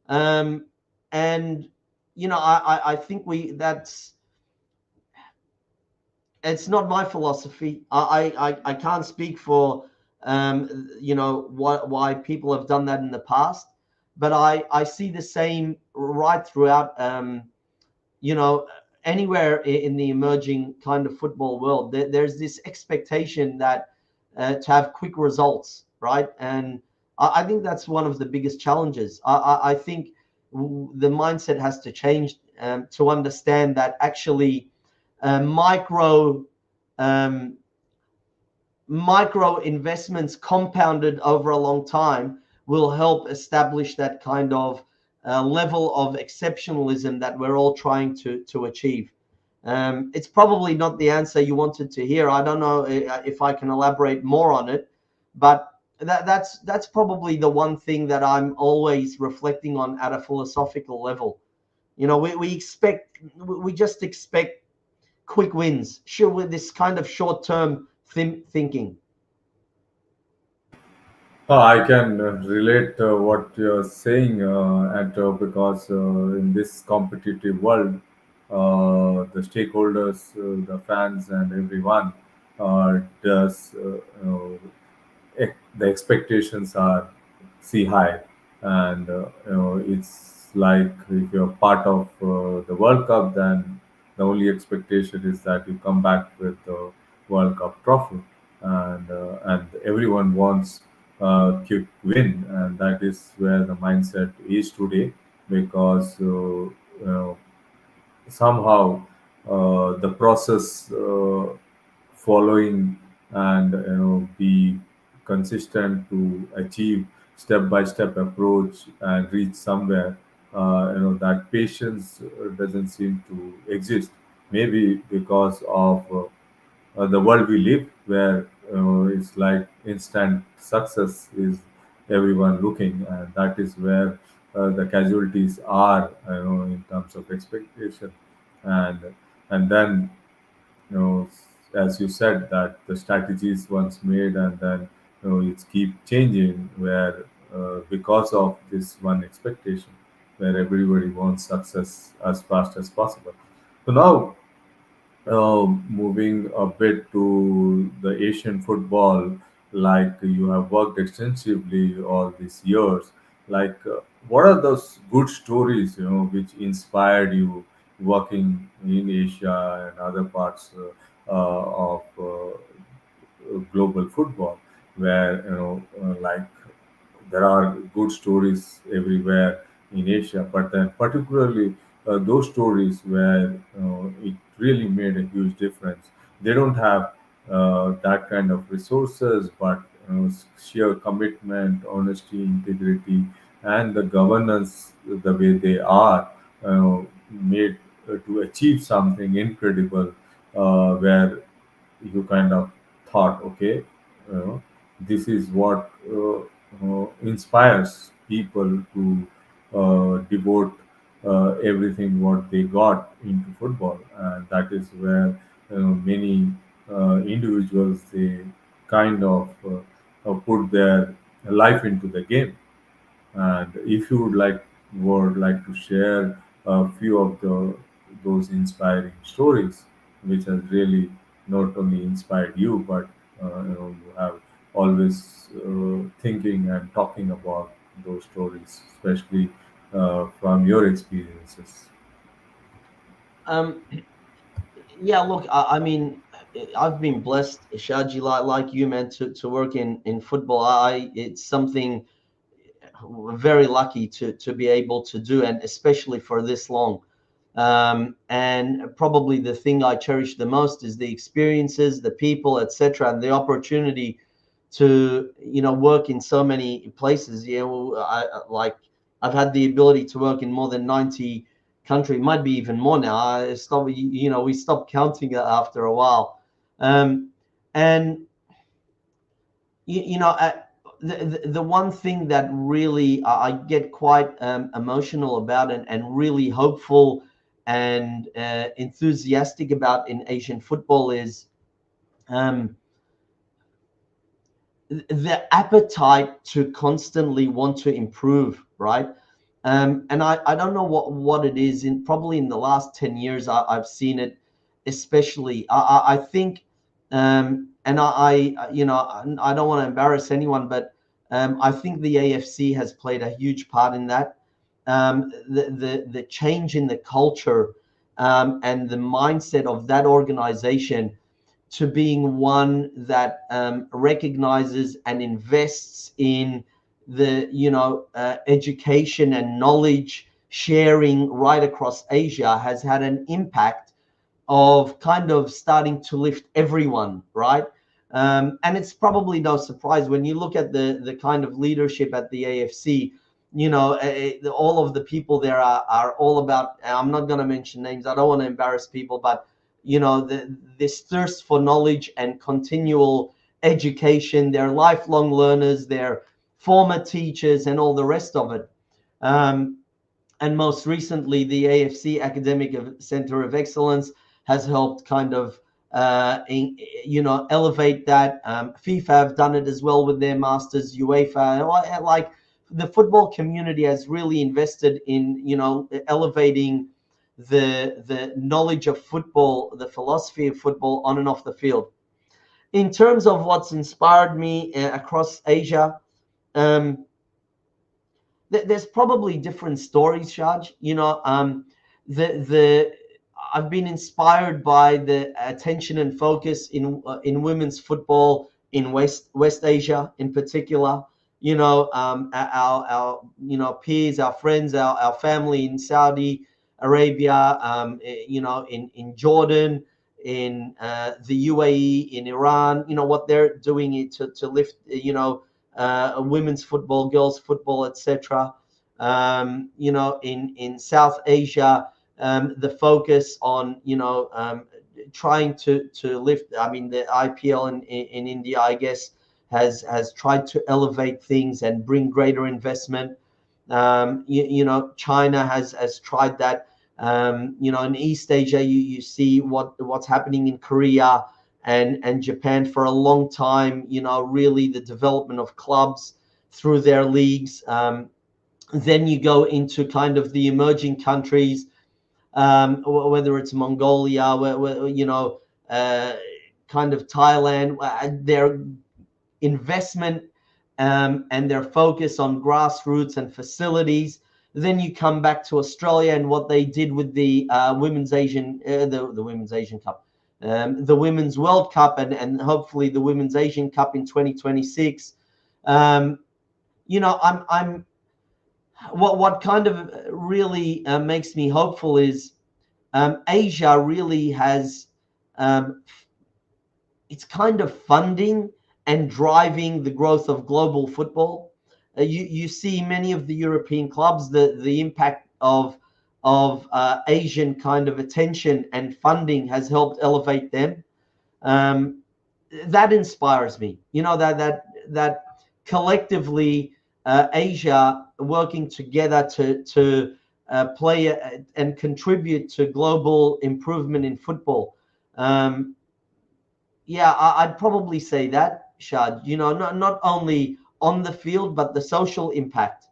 [SPEAKER 2] And I think it's not my philosophy. I can't speak for why people have done that in the past, but I see the same right throughout anywhere in the emerging kind of football world. There's this expectation that to have quick results, right? And I think that's one of the biggest challenges. I think the mindset has to change to understand that actually micro investments compounded over a long time will help establish that kind of level of exceptionalism that we're all trying to achieve. It's probably not the answer you wanted to hear. I don't know if I can elaborate more on it, but that's probably the one thing that I'm always reflecting on at a philosophical level. We just expect quick wins, sure, with this kind of short-term thinking.
[SPEAKER 1] I can relate what you're saying, and because in this competitive world, the stakeholders, the fans, and everyone does the expectations are see high, and it's like if you're part of the World Cup, then the only expectation is that you come back with the World Cup trophy, and everyone wants a quick win, and that is where the mindset is today, because somehow the process following and be consistent to achieve step by step approach and reach somewhere, that patience doesn't seem to exist, maybe because of the world we live, where it's like instant success is everyone looking, and that is where the casualties are, in terms of expectation, and and then, as you said, that the strategies once made, and then it's keep changing, where because of this one expectation, where everybody wants success as fast as possible. So now, moving a bit to the Asian football, like you have worked extensively all these years, like what are those good stories, which inspired you working in Asia and other parts of global football, where like there are good stories everywhere in Asia, but then particularly those stories where it really made a huge difference. They don't have that kind of resources, but sheer commitment, honesty, integrity, and the governance, the way they are made to achieve something incredible, where you kind of thought, okay, this is what inspires people to devote everything what they got into football, and that is where many individuals, they kind of put their life into the game. And if you would like to share a few of those inspiring stories, which has really not only inspired you, but you have always thinking and talking about those stories, especially from your experiences.
[SPEAKER 2] Um, yeah, look, I mean, I've been blessed, Shaji, like you, man, to work in football. It's something very lucky to be able to do, and especially for this long. And probably the thing I cherish the most is the experiences, the people, etc., and the opportunity to work in so many places. I've had the ability to work in more than 90 countries, might be even more now. We stopped counting after a while. And the one thing that really I get quite emotional about, and really hopeful and enthusiastic about in Asian football is um, the appetite to constantly want to improve, right? And I don't know what it is. Probably in the last 10 years, I've seen it, especially. I think, and I don't want to embarrass anyone, but I think the AFC has played a huge part in that. The change in the culture, and the mindset of that organization to being one that recognizes and invests in the education and knowledge sharing right across Asia, has had an impact of kind of starting to lift everyone, right? And it's probably no surprise when you look at the kind of leadership at the AFC. All of the people there are all about. I'm not going to mention names. I don't want to embarrass people, but this thirst for knowledge and continual education. They're lifelong learners. They're former teachers and all the rest of it. And most recently, the AFC Academic Center of Excellence has helped kind of elevate that. FIFA have done it as well with their masters. UEFA, like the football community has really invested in elevating the knowledge of football, the philosophy of football on and off the field. In terms of what's inspired me across Asia, there's probably different stories, Shaj. I've been inspired by the attention and focus in women's football in West Asia in particular. Our peers, our friends, our family in Saudi Arabia, in Jordan, in the UAE, in Iran, what they're doing to lift, women's football, girls football, etc. In South Asia, the focus on trying to lift. I mean, the IPL in India, I guess, has tried to elevate things and bring greater investment. China has tried that. In East Asia, you see what's happening in Korea and Japan for a long time. Really the development of clubs through their leagues. Then you go into kind of the emerging countries, whether it's Mongolia, kind of Thailand, their investment and their focus on grassroots and facilities. Then you come back to Australia and what they did with the Women's Asian Cup, the Women's World Cup, and hopefully the Women's Asian Cup in 2026. I'm what kind of really makes me hopeful is Asia really has it's kind of funding and driving the growth of global football. You see many of the European clubs, the impact of Asian kind of attention and funding has helped elevate them. That inspires me. That collectively Asia working together to play and contribute to global improvement in football. I'd probably say that, Shad. Not only on the field, but the social impact.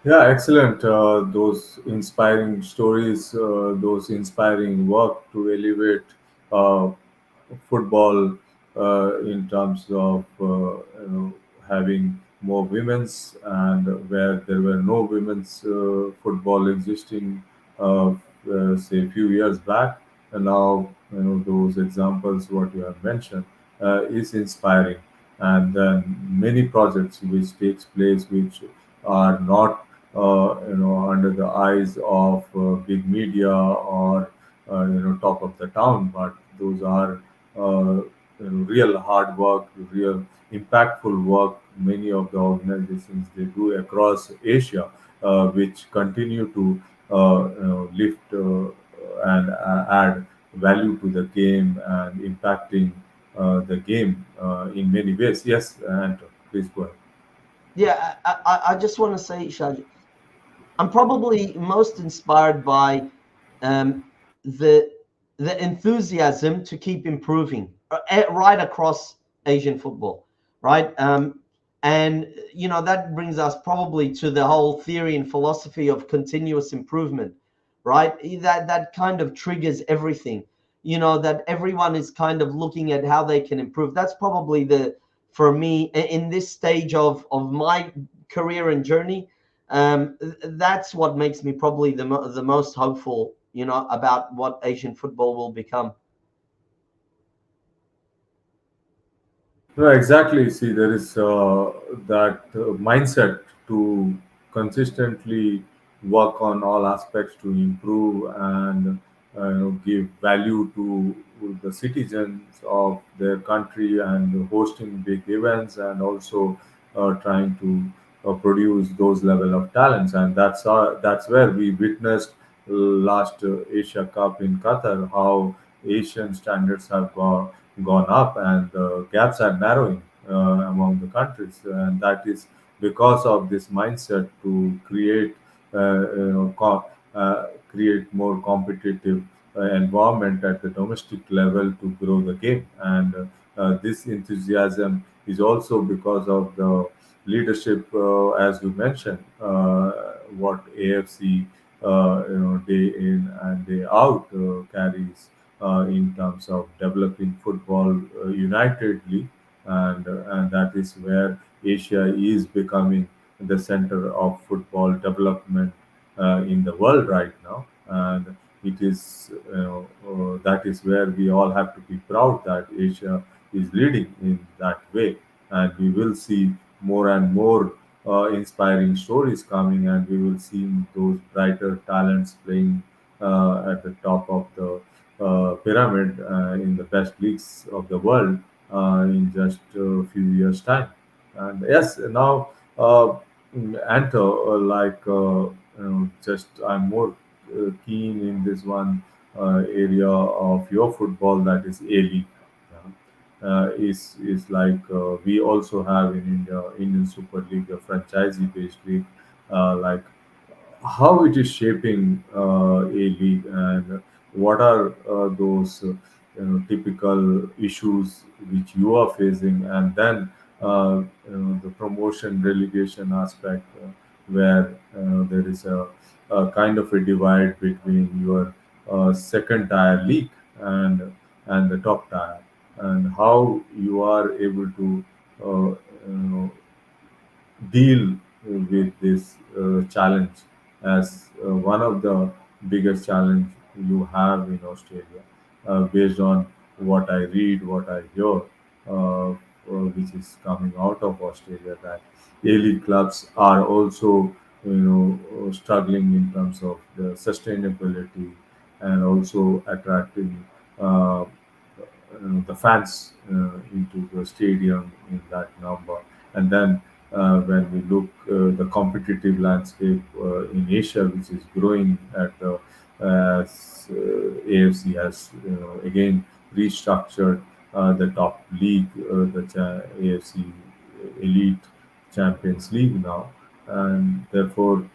[SPEAKER 1] Yeah, excellent. Those inspiring stories, those inspiring work to elevate uh, football in terms of having more women's, and where there were no women's football existing, say a few years back, and now those examples what you have mentioned is inspiring. And then many projects which takes place which are not under the eyes of big media or top of the town, but those are real hard work, real impactful work. Many of the organizations they do across Asia, which continue to lift and add value to the game and impacting the game in many ways. Yes, Anton, please go ahead.
[SPEAKER 2] Yeah, I just want to say, Shaj, I'm probably most inspired by um, the enthusiasm to keep improving right across Asian football, right? And that brings us probably to the whole theory and philosophy of continuous improvement, right? That kind of triggers everything. That everyone is kind of looking at how they can improve. That's probably for me in this stage of my career and journey. That's what makes me probably the most hopeful, about what Asian football will become.
[SPEAKER 1] No, exactly. See, there is that mindset to consistently work on all aspects to improve and give value to the citizens of their country and hosting big events and also trying to produce those level of talents, and that's where we witnessed last Asia Cup in Qatar how Asian standards have gone up and the gaps are narrowing among the countries, and that is because of this mindset to create create more competitive environment at the domestic level to grow the game. And this enthusiasm is also because of the leadership, as we mentioned, what AFC day in and day out carries in terms of developing football unitedly, and that is where Asia is becoming the center of football development in the world right now. And it is that is where we all have to be proud that Asia is leading in that way, and we will see more and more inspiring stories coming, and we will see those brighter talents playing at the top of the pyramid in the best leagues of the world in just a few years' time. And yes, now Anto, just I'm more keen in this one area of your football, that is A League. Is like we also have in India Indian Super League, a franchisee-based league. Like how it is shaping a league, and what are those typical issues which you are facing, and then the promotion relegation aspect, where there is a kind of a divide between your second tier league and the top tier, and how you are able to uh, deal with this challenge as one of the biggest challenge you have in Australia, based on what I read, what I hear, which is coming out of Australia, that A-League clubs are also struggling in terms of the sustainability and also attracting uh, the fans into the stadium in that number. And then when we look the competitive landscape in Asia, which is growing at as AFC has again restructured the top league, the AFC Elite Champions League now, and therefore,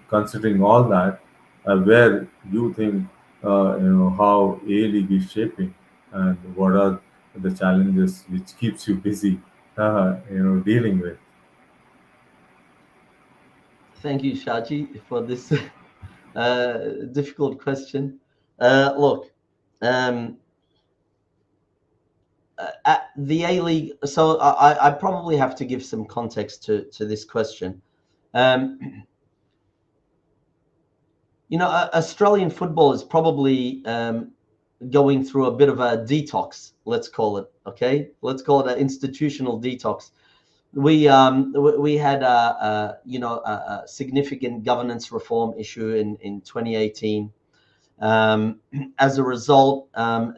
[SPEAKER 1] considering all that, where you think how A League is shaping, and what are the challenges which keeps you busy, dealing with.
[SPEAKER 2] Thank you, Shaji, for this difficult question. Look, um, at the A League. So I probably have to give some context to this question. Um, Australian football is probably going through a bit of a detox. Let's call it, okay. Let's call it an institutional detox. We had a significant governance reform issue in 2018. As a result,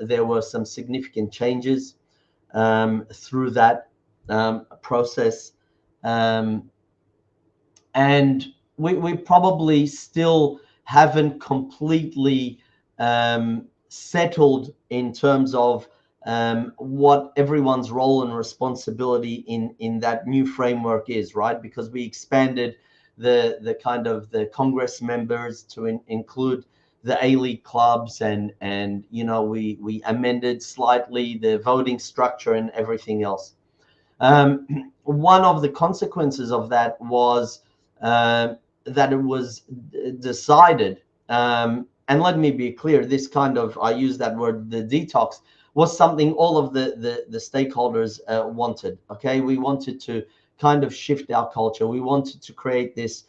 [SPEAKER 2] there were some significant changes through that process, and we probably still haven't completely settled in terms of what everyone's role and responsibility in that new framework is, right? Because we expanded the kind of the Congress members to include the A-League clubs, and we amended slightly the voting structure and everything else. One of the consequences of that was that it was decided, and let me be clear, this kind of, I use that word, the detox, was something all of the stakeholders wanted. Okay, we wanted to kind of shift our culture. We wanted to create this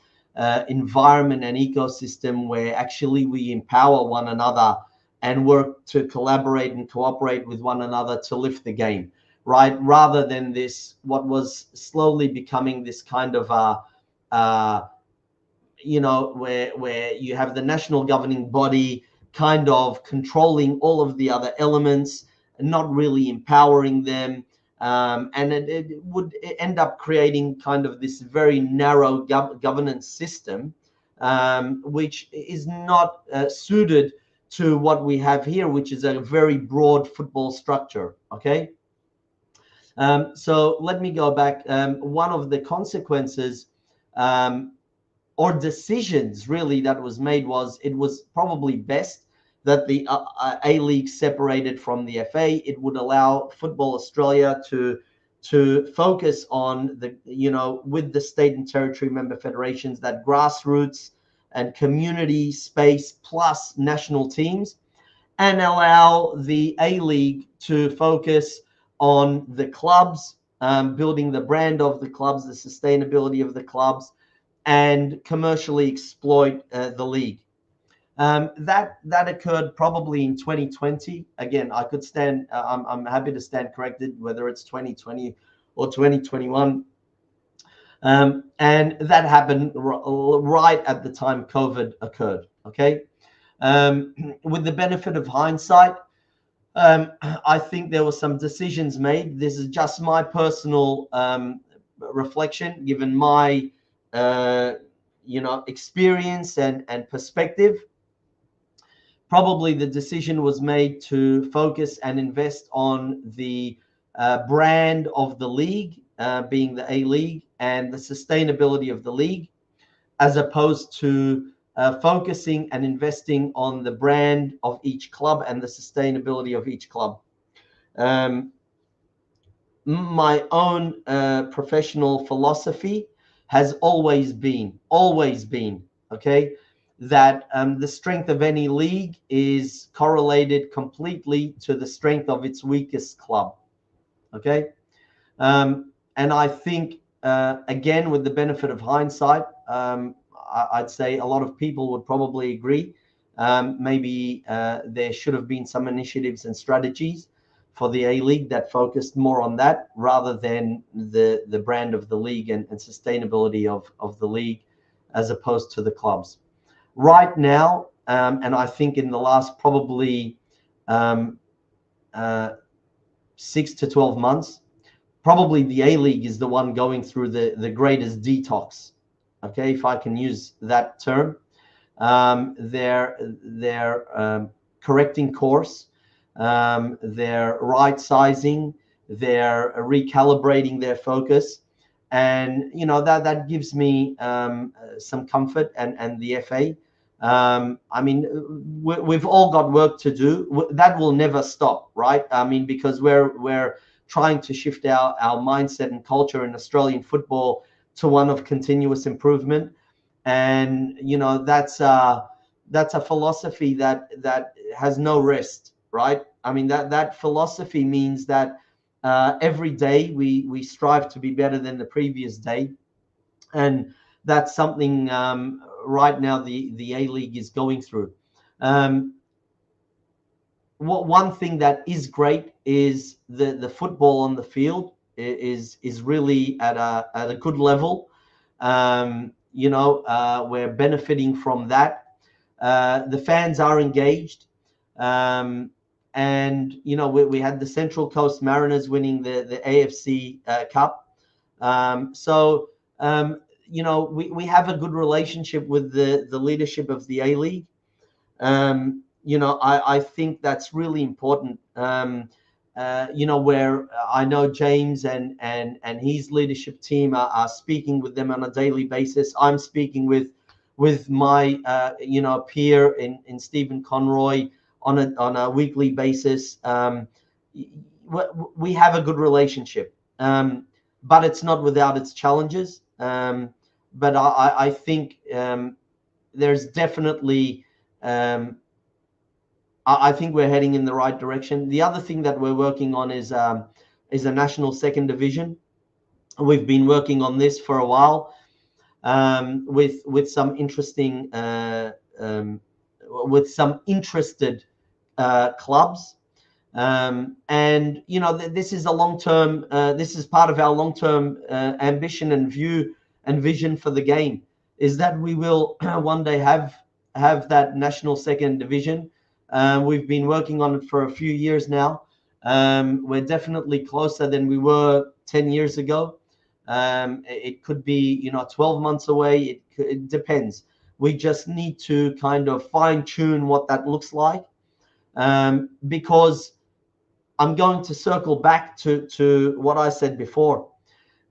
[SPEAKER 2] environment and ecosystem where actually we empower one another and work to collaborate and cooperate with one another to lift the game, right? Rather than this, what was slowly becoming this kind of where you have the national governing body kind of controlling all of the other elements and not really empowering them, and it would end up creating kind of this very narrow governance system, which is not suited to what we have here, which is a very broad football structure. Okay. So let me go back. One of the consequences or decisions really that was made was it was probably best that the A-League separated from the FA. It would allow Football Australia to focus on the, with the state and territory member federations, that grassroots and community space plus national teams, and allow the A-League to focus on the clubs, building the brand of the clubs, the sustainability of the clubs, and commercially exploit the league. That occurred probably in 2020. Again, I could stand. I'm happy to stand corrected whether it's 2020 or 2021. And that happened right at the time COVID occurred. Okay, with the benefit of hindsight, I think there were some decisions made. This is just my personal reflection, given my experience and perspective. Probably the decision was made to focus and invest on the brand of the league, being the A-League, and the sustainability of the league, as opposed to focusing and investing on the brand of each club and the sustainability of each club. My own professional philosophy has always been, okay, that the strength of any league is correlated completely to the strength of its weakest club. Okay. And I think, again, with the benefit of hindsight, I'd say a lot of people would probably agree. Maybe there should have been some initiatives and strategies for the A-League that focused more on that rather than the brand of the league and sustainability of the league as opposed to the clubs. Right now, and I think in the last probably 6 to 12 months, probably the A-League is the one going through the greatest detox. Okay, if I can use that term. They're correcting course. They're right sizing, they're recalibrating their focus, and that gives me some comfort. And the FA, I mean, we've all got work to do. That will never stop, right? I mean, because we're trying to shift our mindset and culture in Australian football to one of continuous improvement, and that's a philosophy that has no rest. Right. I mean, that philosophy means that every day we strive to be better than the previous day. And that's something right now the A-League is going through. One thing that is great is the football on the field is really at a good level. We're benefiting from that. The fans are engaged. And we had the Central Coast Mariners winning the AFC Cup. So we have a good relationship with the leadership of the A-League. I think that's really important. Where I know James and his leadership team are speaking with them on a daily basis. I'm speaking with my peer in Stephen Conroy on a weekly basis. We have a good relationship, but it's not without its challenges. But I think there's definitely, I think we're heading in the right direction. The other thing that we're working on is a national second division. We've been working on this for a while with some interesting, with some interested clubs, and this is a long-term. This is part of our long-term ambition and view and vision for the game. Is that we will one day have that national second division. We've been working on it for a few years now. We're definitely closer than we were 10 years ago. It could be, 12 months away. It depends. We just need to kind of fine tune what that looks like, because I'm going to circle back to what I said before.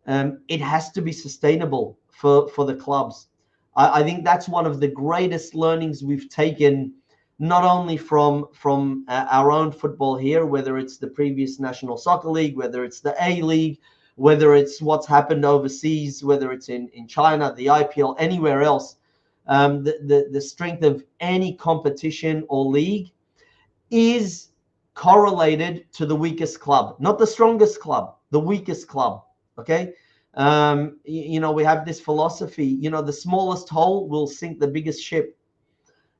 [SPEAKER 2] It has to be sustainable for the clubs. I think that's one of the greatest learnings we've taken, not only from our own football here, whether it's the previous National Soccer League, whether it's the A League, whether it's what's happened overseas, whether it's in China, the IPL, anywhere else. The strength of any competition or league is correlated to the weakest club, not the strongest club, the weakest club. Okay. We have this philosophy, the smallest hole will sink the biggest ship.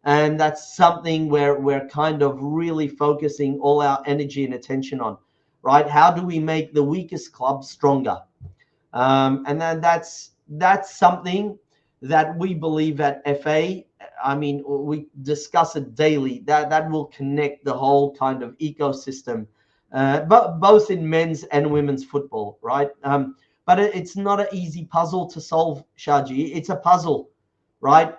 [SPEAKER 2] And that's something where we're kind of really focusing all our energy and attention on, right? How do we make the weakest club stronger? And then that's something that we believe at FA. I mean, we discuss it daily. That will connect the whole kind of ecosystem, but both in men's and women's football, right? But it's not an easy puzzle to solve, Shaji. It's a puzzle, right?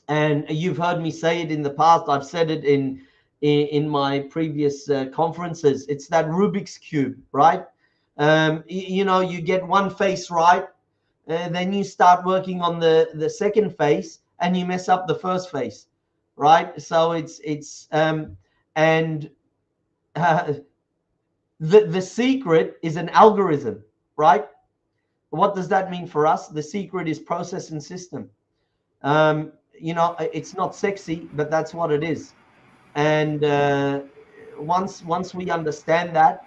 [SPEAKER 2] And you've heard me say it in the past. I've said it in my previous conferences. It's that Rubik's cube, right? You get one face right, then you start working on the second face, and you mess up the first face, right? So it's and the secret is an algorithm, right? What does that mean for us? The secret is process and system. It's not sexy, but that's what it is. And once we understand that,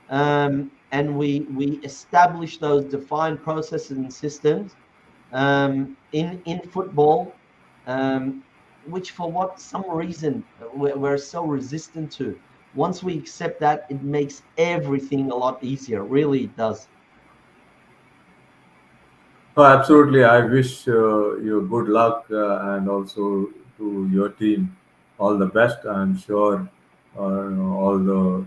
[SPEAKER 2] and we establish those defined processes and systems in football, which for some reason we're so resistant to. Once we accept that, it makes everything a lot easier. Really, it does.
[SPEAKER 1] Oh, absolutely. I wish you good luck, and also to your team all the best. I'm sure all the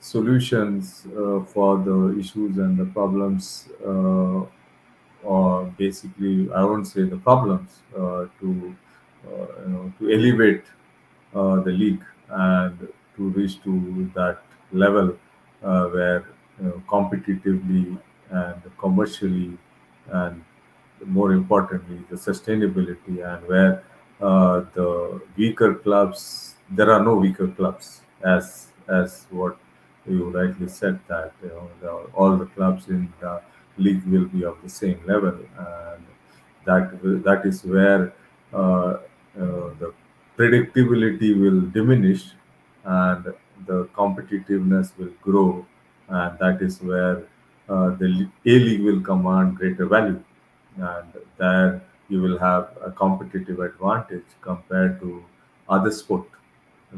[SPEAKER 1] solutions for the issues and the problems, or basically, I won't say the problems, to elevate the league and to reach to that level where competitively and commercially, and more importantly the sustainability, and where the weaker clubs, there are no weaker clubs, as what you rightly said, that all the clubs in the league will be of the same level, and that is where the predictability will diminish, and the competitiveness will grow, and that is where the A League will command greater value, and there you will have a competitive advantage compared to other sport,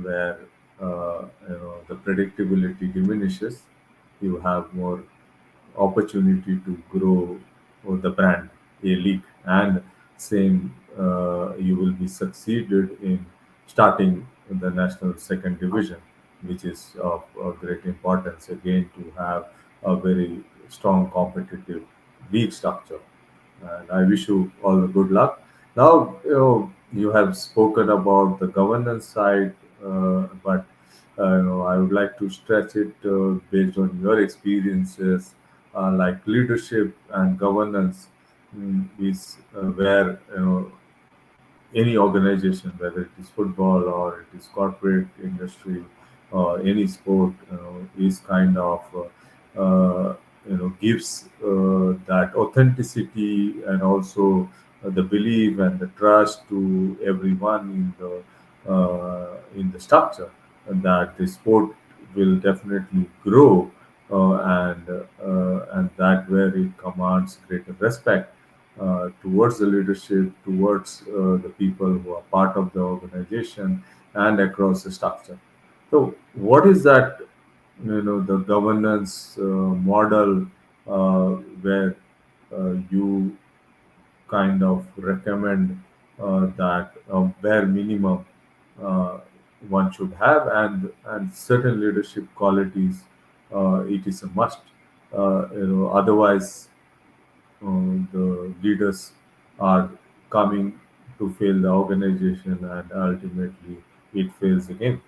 [SPEAKER 1] where the predictability diminishes. You have more opportunity to grow the brand A League, and same, you will be succeeded in starting in the national second division, which is of great importance again to have a very strong competitive league structure. And I wish you all the good luck. Now, you have spoken about the governance side, but I would like to stretch it based on your experiences, like leadership and governance, is where any organization, whether it is football or it is corporate industry or any sport, is kind of gives that authenticity, and also the belief and the trust to everyone in the structure, and that the sport will definitely grow, and that where it commands greater respect towards the leadership, towards the people who are part of the organization, and across the structure. So, what is that? The governance model where you kind of recommend that bare minimum uh, one should have, and certain leadership qualities, it is a must. Otherwise, the leaders are coming to fail the organization, and ultimately it fails again.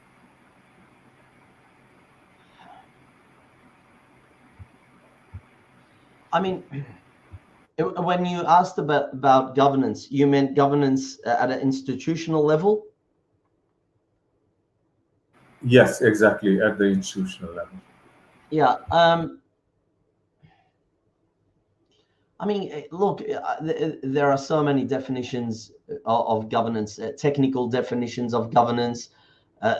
[SPEAKER 2] I mean, when you asked about governance, you meant governance at an institutional level?
[SPEAKER 1] Yes, exactly, at the institutional level.
[SPEAKER 2] Yeah. I mean, look, there are so many definitions of governance, technical definitions of governance,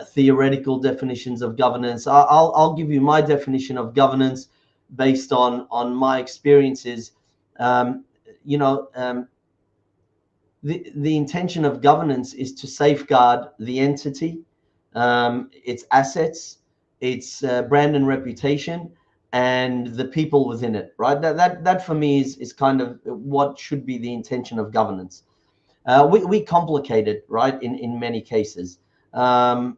[SPEAKER 2] theoretical definitions of governance. I'll give you my definition of governance based on my experiences. Um, you know, the intention of governance is to safeguard the entity, its assets, its brand and reputation, and the people within it. Right. That for me is kind of what should be the intention of governance. We complicate it, right, in many cases. But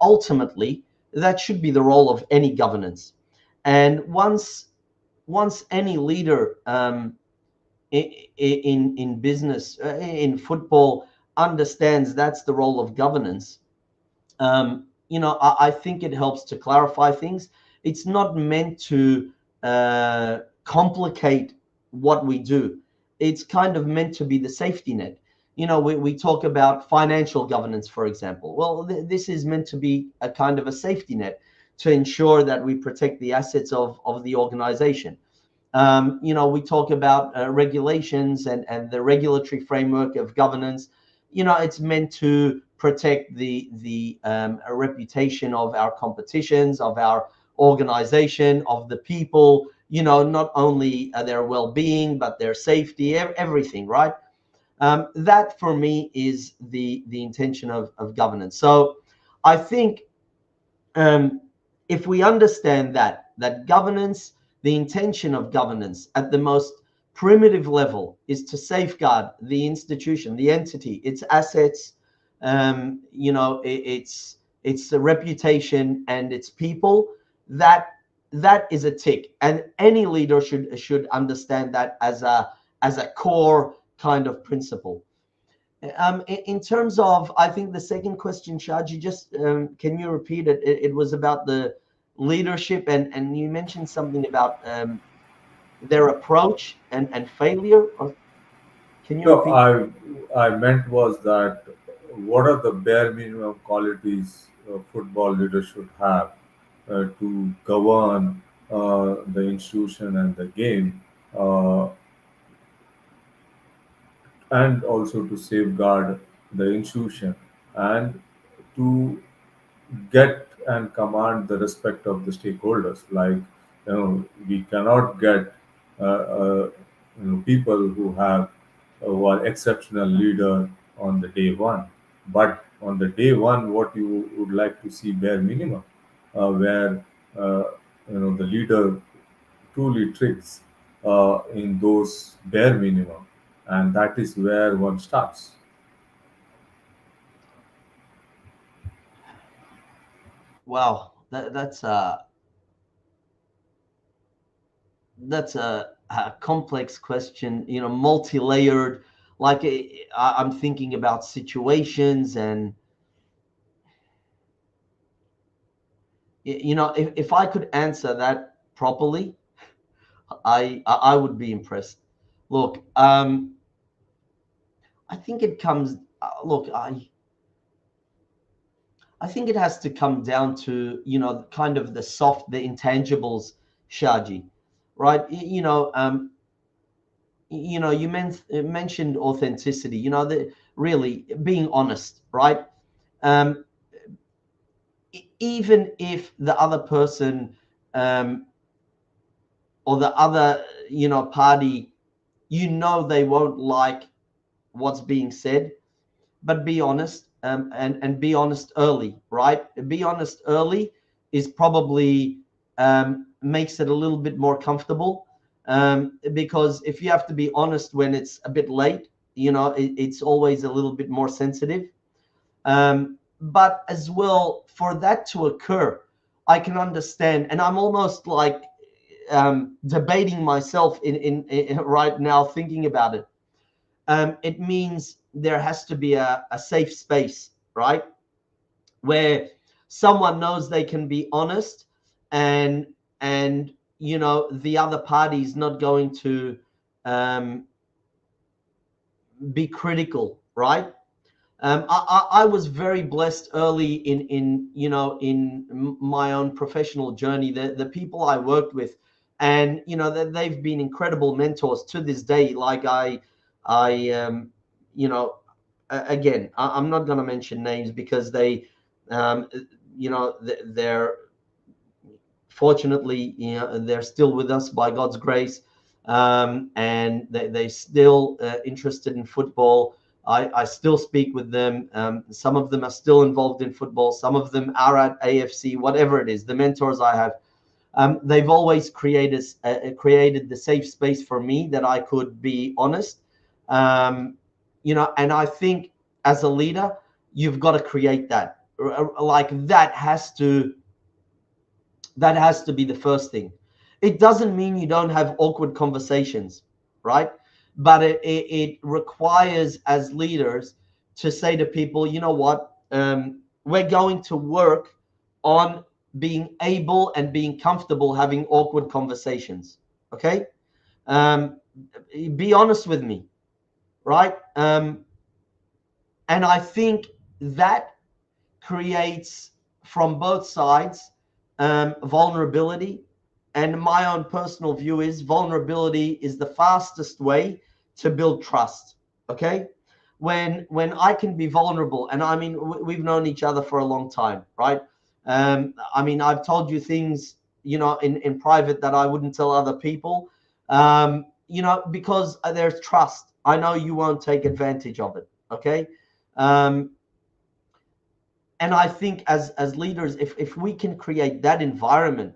[SPEAKER 2] ultimately, that should be the role of any governance. And once any leader in business, in football, understands that's the role of governance, I think it helps to clarify things. It's not meant to complicate what we do. It's kind of meant to be the safety net. We talk about financial governance, for example. Well, this is meant to be a kind of a safety net to ensure that we protect the assets of the organization. We talk about regulations and the regulatory framework of governance. It's meant to protect the reputation of our competitions, of our organization, of the people. Not only their well-being, but their safety, everything, right? That for me is the intention of governance. So I think um, if we understand that governance, the intention of governance at the most primitive level is to safeguard the institution, the entity, its assets, its reputation and its people. That is a tick, and any leader should understand that as a core kind of principle. In terms of, I think the second question, Shaji, just can you repeat it? It was about the leadership, and you mentioned something about their approach and failure. Or can you
[SPEAKER 1] No,
[SPEAKER 2] repeat?
[SPEAKER 1] I meant was that what are the bare minimum qualities a football leader should have to govern the institution and the game, uh, and also to safeguard the institution, and to get and command the respect of the stakeholders. Like, we cannot get people who are exceptional leader on the day one, but on the day one, what you would like to see bare minimum, where uh, the leader truly tricks in those bare minimum, and that is where one starts.
[SPEAKER 2] Wow, that's a complex question. Multi-layered. Like I'm thinking about situations, and if I could answer that properly, I would be impressed. Look, I think it comes. Look, I think it has to come down to kind of the intangibles, Shaji, right? You mentioned authenticity. The really being honest, right? Um, Even if the other person um, or the other party, they won't like what's being said, but be honest, and be honest early, right? Be honest early is probably makes it a little bit more comfortable, because if you have to be honest when it's a bit late, it's always a little bit more sensitive. But as well, for that to occur, I can understand, and I'm almost like debating myself in right now, thinking about it. It means there has to be a safe space, right, where someone knows they can be honest, and the other party is not going to um, be critical, right? I was very blessed early in my own professional journey. The people I worked with, and they've been incredible mentors to this day. Like I you know again, I'm not going to mention names because they um, they're fortunately, they're still with us by God's grace, and they still interested in football. I still speak with them. Some of them are still involved in football. Some of them are at AFC, whatever it is. The mentors I have, they've always created the safe space for me that I could be honest. And I think as a leader, you've got to create that. Like that has to be the first thing. It doesn't mean you don't have awkward conversations, right? But it requires, as leaders, to say to people, you know what, we're going to work on being able and being comfortable having awkward conversations. Okay. um, be honest with me, right? And I think that creates, from both sides, vulnerability. And my own personal view is vulnerability is the fastest way to build trust. Okay. When I can be vulnerable, and I mean, we've known each other for a long time, right? I mean, I've told you things, in private that I wouldn't tell other people, because there's trust. I know you won't take advantage of it. Okay. um, and I think as leaders, if we can create that environment,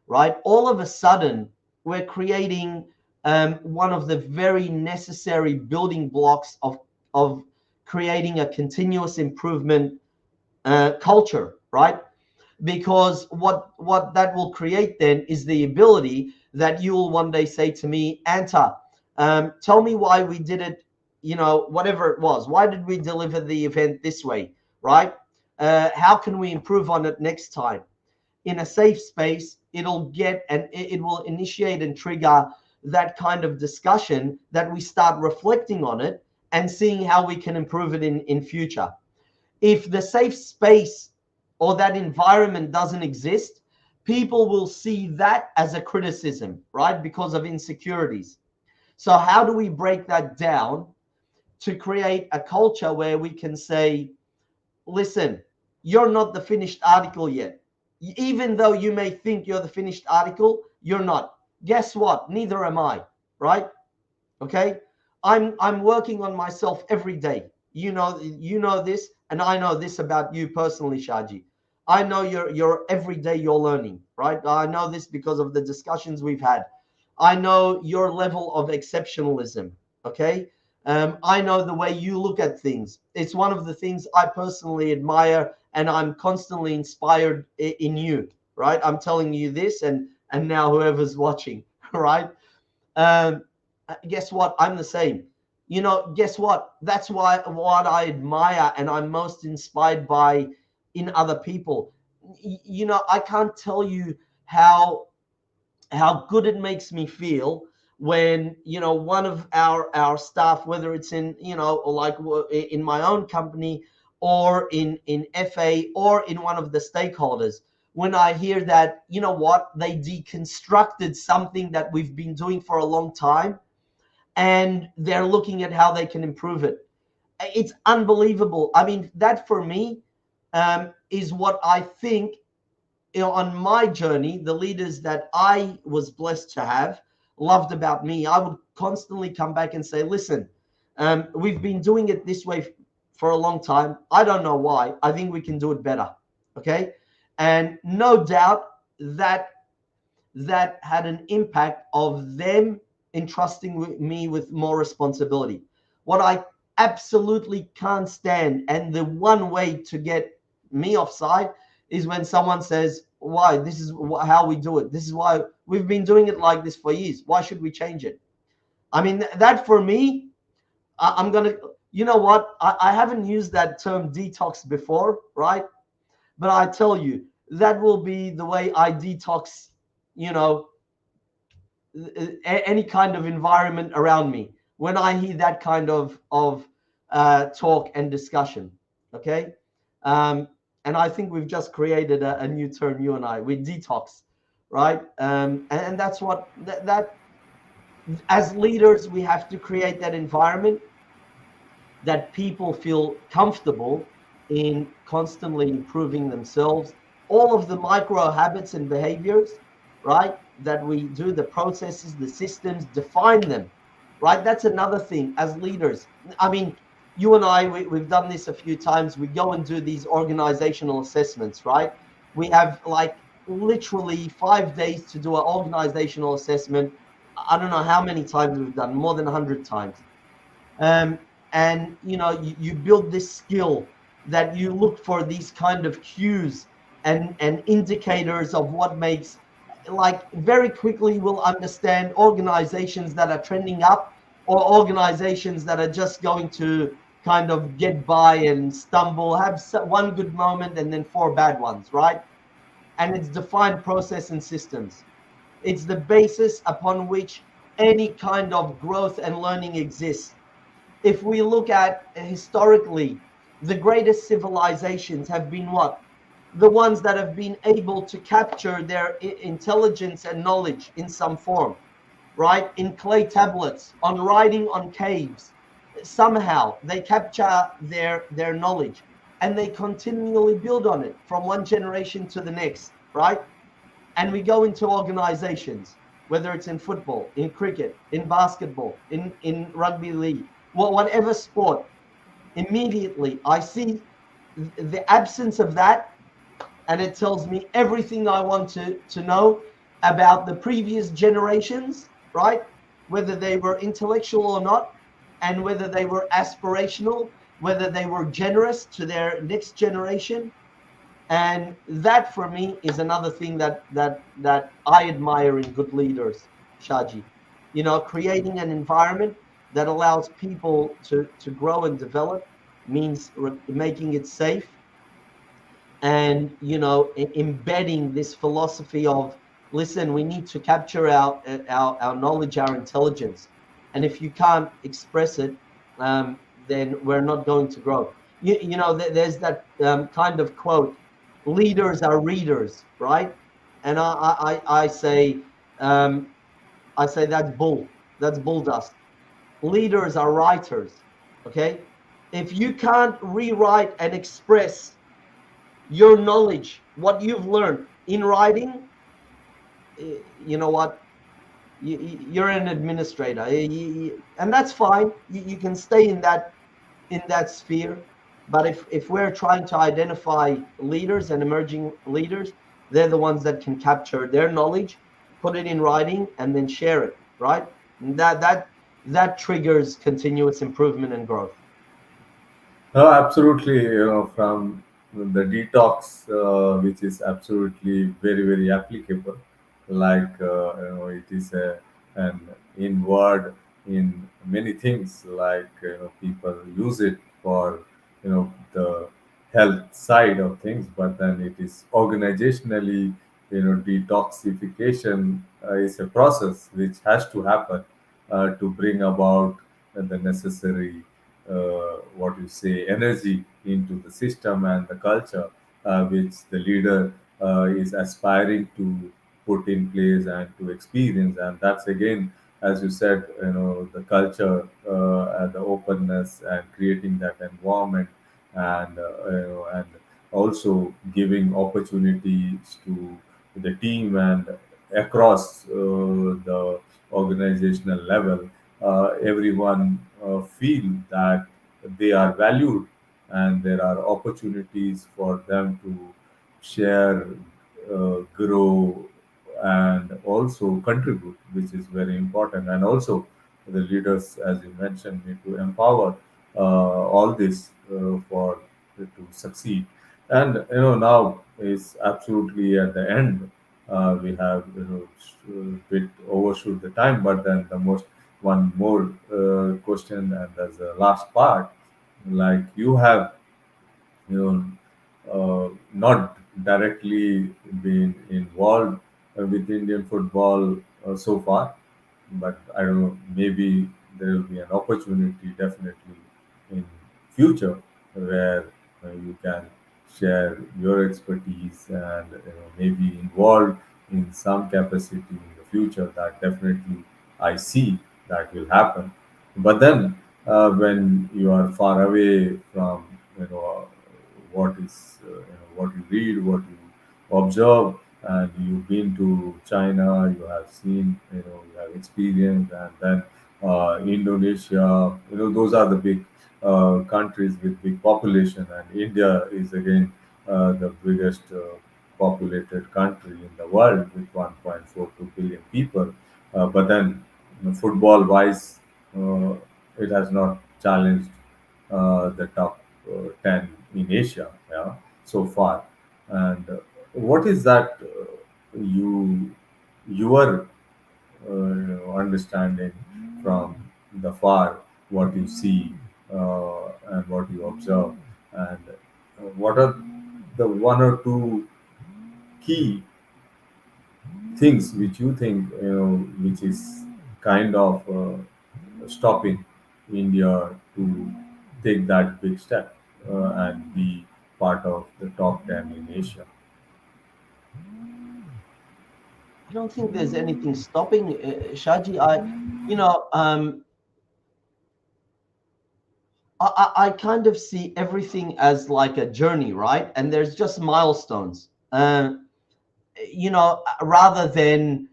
[SPEAKER 2] right, all of a sudden we're creating one of the very necessary building blocks of creating a continuous improvement culture, right? Because what that will create then is the ability that you will one day say to me, Anta, tell me why we did it, whatever it was. Why did we deliver the event this way, right? How can we improve on it next time? In a safe space, it'll get and it will initiate and trigger that kind of discussion, that we start reflecting on it and seeing how we can improve it in future. If the safe space or that environment doesn't exist, people will see that as a criticism, right? Because of insecurities. So how do we break that down to create a culture where we can say, listen, you're not the finished article yet. Even though you may think you're the finished article, you're not. Guess what? Neither am I, right? Okay. I'm working on myself every day. You know this, and I know this about you personally, Shaji. I know you're every day you're learning, right? I know this because of the discussions we've had. I know your level of exceptionalism. Okay. I know the way you look at things. It's one of the things I personally admire, and I'm constantly inspired in you, right? I'm telling you this, and now whoever's watching, right? Um, guess what? I'm the same. Guess what? That's why what I admire and I'm most inspired by in other people. I can't tell you how good it makes me feel when one of our staff, whether it's in or like in my own company, or in FA, or in one of the stakeholders, when I hear that, what, they deconstructed something that we've been doing for a long time, and they're looking at how they can improve it. It's unbelievable. I mean, that for me is what I think, on my journey, the leaders that I was blessed to have loved about me. I would constantly come back and say, listen, we've been doing it this way for a long time. I don't know why. I think we can do it better. Okay. And no doubt that had an impact of them entrusting me with more responsibility. What I absolutely can't stand, and the one way to get me offside is when someone says, why, this is how we do it, this is why we've been doing it like this for years, why should we change it? I mean, that for me, I'm gonna, you know what, I haven't used that term detox before, right? But I tell you, that will be the way I detox, you know, any kind of environment around me when I hear that kind of talk and discussion. Okay, um, and I think we've just created a new term, you and I, with detox, right? And that's what that as leaders we have to create that environment that people feel comfortable in constantly improving themselves. All of the micro habits and behaviors, right, that we do, the processes, the systems, define them, right? That's another thing as leaders. I mean, you and I, we've done this a few times. We go and do these organizational assessments, right? We have like literally 5 days to do an organizational assessment. I don't know how many times we've done, more than 100 times. um, and you build this skill that you look for these kind of cues and indicators of what makes, like, very quickly we'll understand organizations that are trending up or organizations that are just going to kind of get by and stumble, have one good moment and then four bad ones, right? And it's defined process and systems. It's the basis upon which any kind of growth and learning exists. If we look at historically, the greatest civilizations have been what? The ones that have been able to capture their intelligence and knowledge in some form, right? In clay tablets, on writing on caves. Somehow they capture their knowledge and they continually build on it from one generation to the next, right? And we go into organizations, whether it's in football, in cricket, in basketball, in rugby league, whatever sport. Immediately I see the absence of that, and it tells me everything I want to know about the previous generations, right? Whether they were intellectual or not, and whether they were aspirational, whether they were generous to their next generation. And that for me is another thing that I admire in good leaders, Shaji. Creating an environment that allows people to grow and develop means making it safe, and embedding this philosophy of, listen, we need to capture our knowledge, our intelligence, and if you can't express it, then we're not going to grow. There's that kind of quote, leaders are readers, right? And I say, that's bull dust. Leaders are writers. Okay, if you can't rewrite and express your knowledge, what you've learned in writing, you know what, you're an administrator. And that's fine. You can stay in that sphere. But if we're trying to identify leaders and emerging leaders, they're the ones that can capture their knowledge, put it in writing, and then share it, right? And that triggers continuous improvement and growth.
[SPEAKER 1] No, absolutely. From the detox, which is absolutely very, very applicable. Like, it is an in word in many things. Like, people use it for, the health side of things, but then it is organizationally, detoxification is a process which has to happen to bring about the necessary what you say energy into the system and the culture which the leader is aspiring to put in place and to experience. And that's again, as you said, the culture and the openness and creating that environment, and and also giving opportunities to the team and across the organizational level, everyone feel that they are valued and there are opportunities for them to share, grow, and also contribute, which is very important. And also, the leaders, as you mentioned, need to empower. all this for to succeed. And now is absolutely at the end. We have bit overshoot the time, but then the most one more question, and as the last part, like you have you not directly been involved with Indian football so far, but I don't know, maybe there will be an opportunity definitely in future where you can share your expertise and maybe involved in some capacity in the future. That definitely I see that will happen. But then when you are far away from what is what you read, what you observe, and you've been to China, you have seen, you have experienced, and then Indonesia, those are the big countries with big population, and India is again the biggest populated country in the world with 1.42 billion people. But then, football wise, uh, it has not challenged the top 10 in Asia, yeah, so far. And what is that you your understanding from the far, what you see and what you observe, and what are the one or two key things which you think which is kind of stopping India to take that big step and be part of the top 10 in Asia.
[SPEAKER 2] I don't think there's anything stopping Shaji. You know, I kind of see everything as like a journey, right? And there's just milestones. Rather than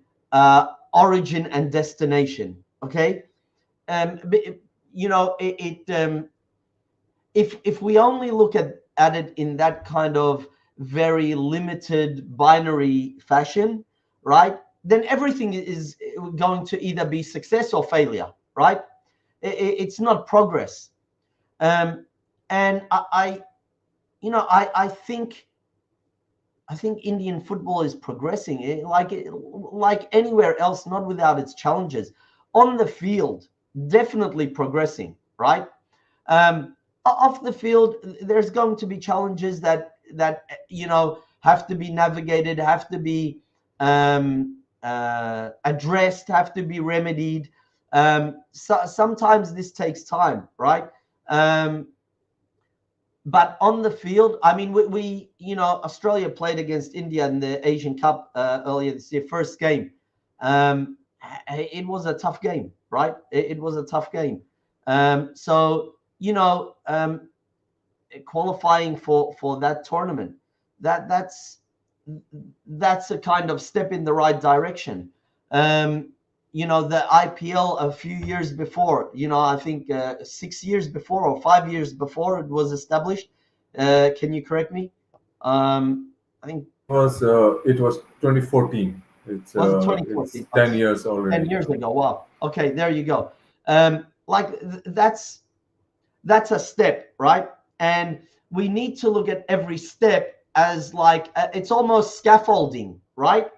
[SPEAKER 2] origin and destination. Okay, but, if we only look at it in that kind of very limited binary fashion, right? Then everything is going to either be success or failure, right? It's not progress. Um, and I think Indian football is progressing like anywhere else, not without its challenges. On the field, definitely progressing, right? Off the field, there's going to be challenges that have to be navigated, have to be addressed, have to be remedied. Sometimes this takes time, right? Um, but on the field, I mean, Australia played against India in the Asian Cup earlier this year, first game. It was a tough game, right? It was a tough game. So qualifying for that tournament, that's a kind of step in the right direction. The IPL a few years before, I think 6 years before or 5 years before it was established. Can you correct me? I think
[SPEAKER 1] It was 2014.
[SPEAKER 2] was it
[SPEAKER 1] It's
[SPEAKER 2] 2014?
[SPEAKER 1] 10 years
[SPEAKER 2] 10
[SPEAKER 1] already.
[SPEAKER 2] years ago. Wow. Okay, there you go. That's a step, right? And we need to look at every step as like it's almost scaffolding, right?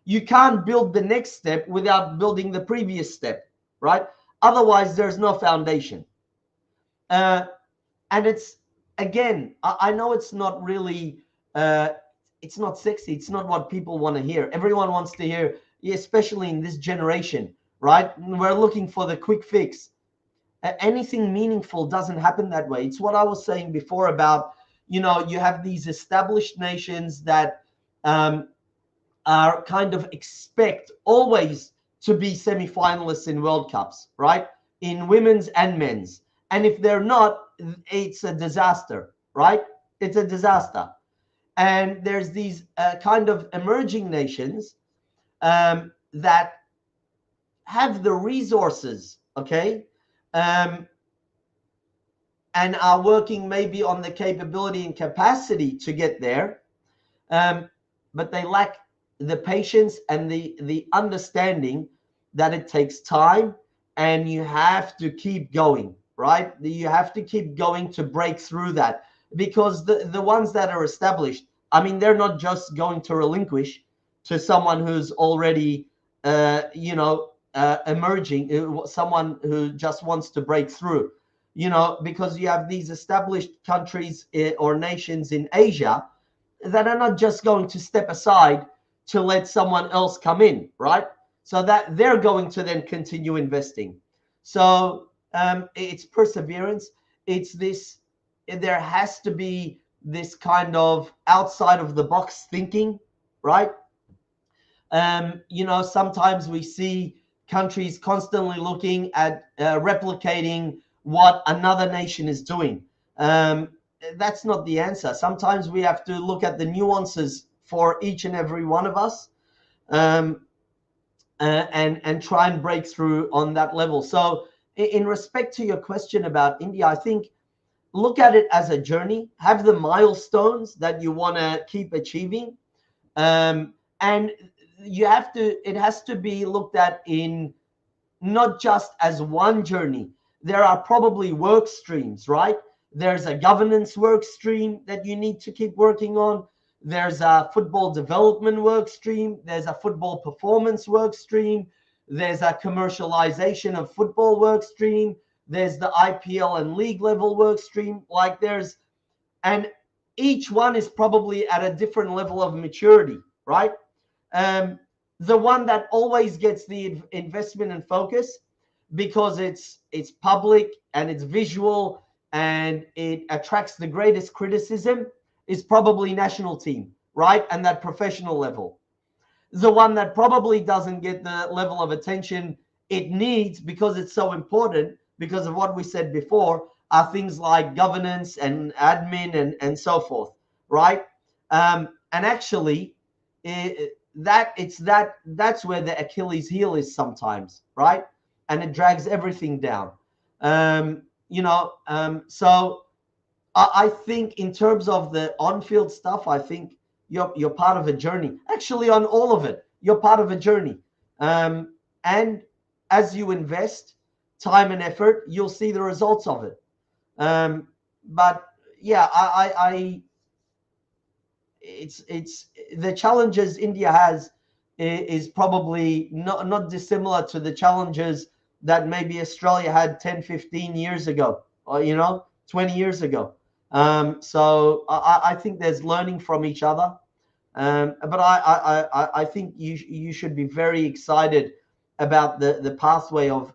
[SPEAKER 2] You can't build the next step without building the previous step, right? Otherwise, there's no foundation. Uh, and it's again, I know it's not really, it's not sexy. It's not what people want to hear. Everyone wants to hear, especially in this generation, right? We're looking for the quick fix. Anything meaningful doesn't happen that way. It's what I was saying before about, you have these established nations that are kind of expect always to be semi-finalists in World Cups, right? In women's and men's. And if they're not, it's a disaster, right? It's a disaster. And there's these kind of emerging nations that have the resources, okay, and are working maybe on the capability and capacity to get there, but they lack the patience and the understanding that it takes time and you have to keep going, right? You have to keep going to break through that, because the ones that are established, I mean, they're not just going to relinquish to someone who's already, emerging, someone who just wants to break through, because you have these established countries or nations in Asia that are not just going to step aside to let someone else come in, right? So that they're going to then continue investing. So it's perseverance. It's this, there has to be this kind of outside of the box thinking, right? Sometimes we see countries constantly looking at replicating what another nation is doing. That's not the answer. Sometimes we have to look at the nuances for each and every one of us, um, and try and break through on that level. So, in respect to your question about India, I think look at it as a journey. Have the milestones that you want to keep achieving, and it has to be looked at in not just as one journey. There are probably work streams, right? There's a governance work stream that you need to keep working on. There's a football development work stream. There's a football performance work stream. There's a commercialization of football work stream. There's the IPL and league level work stream. And each one is probably at a different level of maturity, right? The one that always gets the investment and focus because it's public and it's visual and it attracts the greatest criticism is probably national team, right? And that professional level. The one that probably doesn't get the level of attention it needs because it's so important, because of what we said before, are things like governance and admin and so forth, right? And actually, that's where the Achilles heel is sometimes, right? And it drags everything down. So I think in terms of the on-field stuff, I think you're part of a journey. Actually, on all of it, you're part of a journey. And as you invest time and effort, you'll see the results of it. But yeah, it's the challenges India has is probably not dissimilar to the challenges that maybe Australia had 10, 15 years ago, or 20 years ago. So I think there's learning from each other. But I think you should be very excited about the pathway of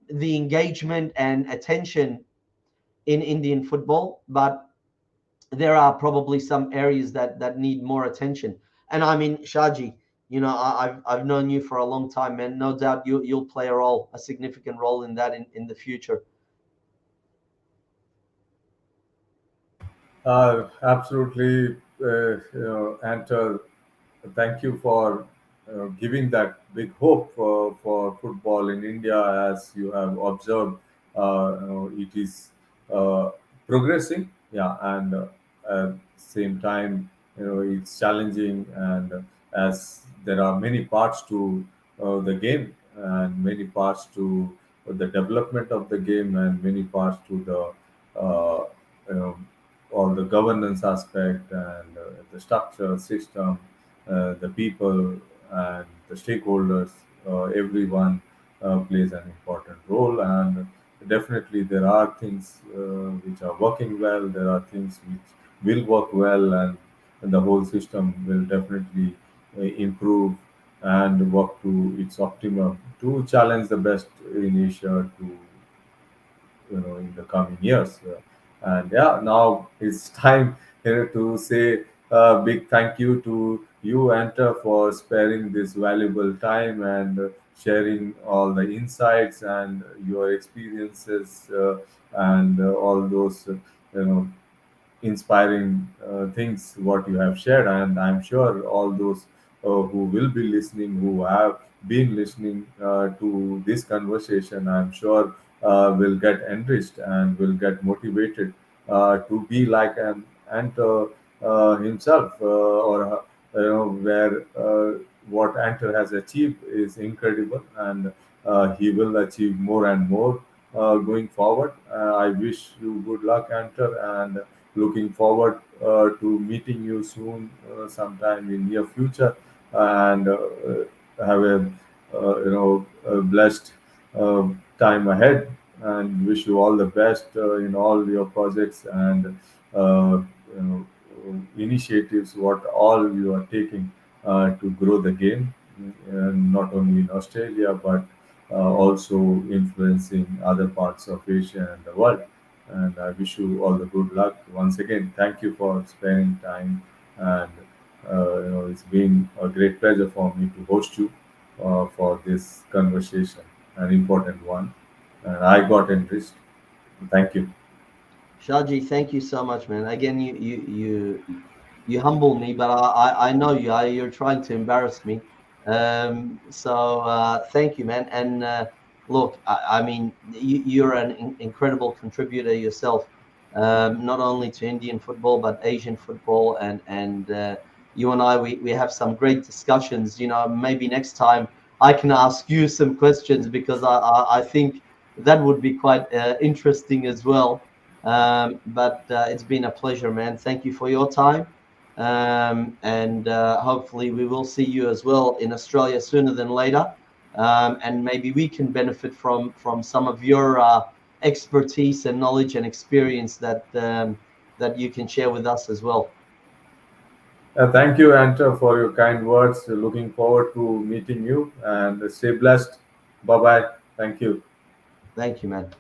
[SPEAKER 2] the engagement and attention in Indian football. But there are probably some areas that need more attention. And I mean, Shaji, I've known you for a long time, and no doubt you'll play a significant role in that in the future.
[SPEAKER 1] Absolutely, Enter. Thank you for giving that big hope for football in India. As you have observed, it is progressing. Yeah, and at the same time, it's challenging, and as there are many parts to the game, and many parts to the development of the game, and many parts to the you know, or the governance aspect and the structure system, the people and the stakeholders, everyone plays an important role. And definitely, there are things which are working well, there are things which will work well, and the whole system will definitely improve and work to its optimum to challenge the best in Asia to in the coming years. And yeah, now it's time here to say a big thank you to you, Anta, for sparing this valuable time and sharing all the insights and your experiences and all those inspiring things what you have shared. And I'm sure all those who will be listening, who have been listening to this conversation, I'm sure will get enriched and will get motivated to be like an Ant himself, or where what Enter has achieved is incredible, and he will achieve more and more going forward. I wish you good luck, Enter, and looking forward to meeting you soon, sometime in near future, and have a blessed time ahead, and wish you all the best in all your projects and uh, you know, initiatives what all you are taking to grow the game, and not only in Australia but also influencing other parts of Asia and the world. And I wish you all the good luck once again. Thank you for spending time, and it's been a great pleasure for me to host you for this conversation, an important one, and I got enriched. Thank you.
[SPEAKER 2] Shaji, thank you so much, man. Again, you humble me, but I know you. You're trying to embarrass me. Thank you, man. And look, I mean, you're an incredible contributor yourself, not only to Indian football but Asian football, and you and I, we have some great discussions. You know, maybe next time I can ask you some questions because I think that would be quite interesting as well. But it's been a pleasure, man. Thank you for your time. And hopefully we will see you as well in Australia sooner than later. And maybe we can benefit from some of your expertise and knowledge and experience that you can share with us as well.
[SPEAKER 1] Thank you, Anta, for your kind words. Looking forward to meeting you, and stay blessed. Bye bye. Thank you.
[SPEAKER 2] Thank you, man.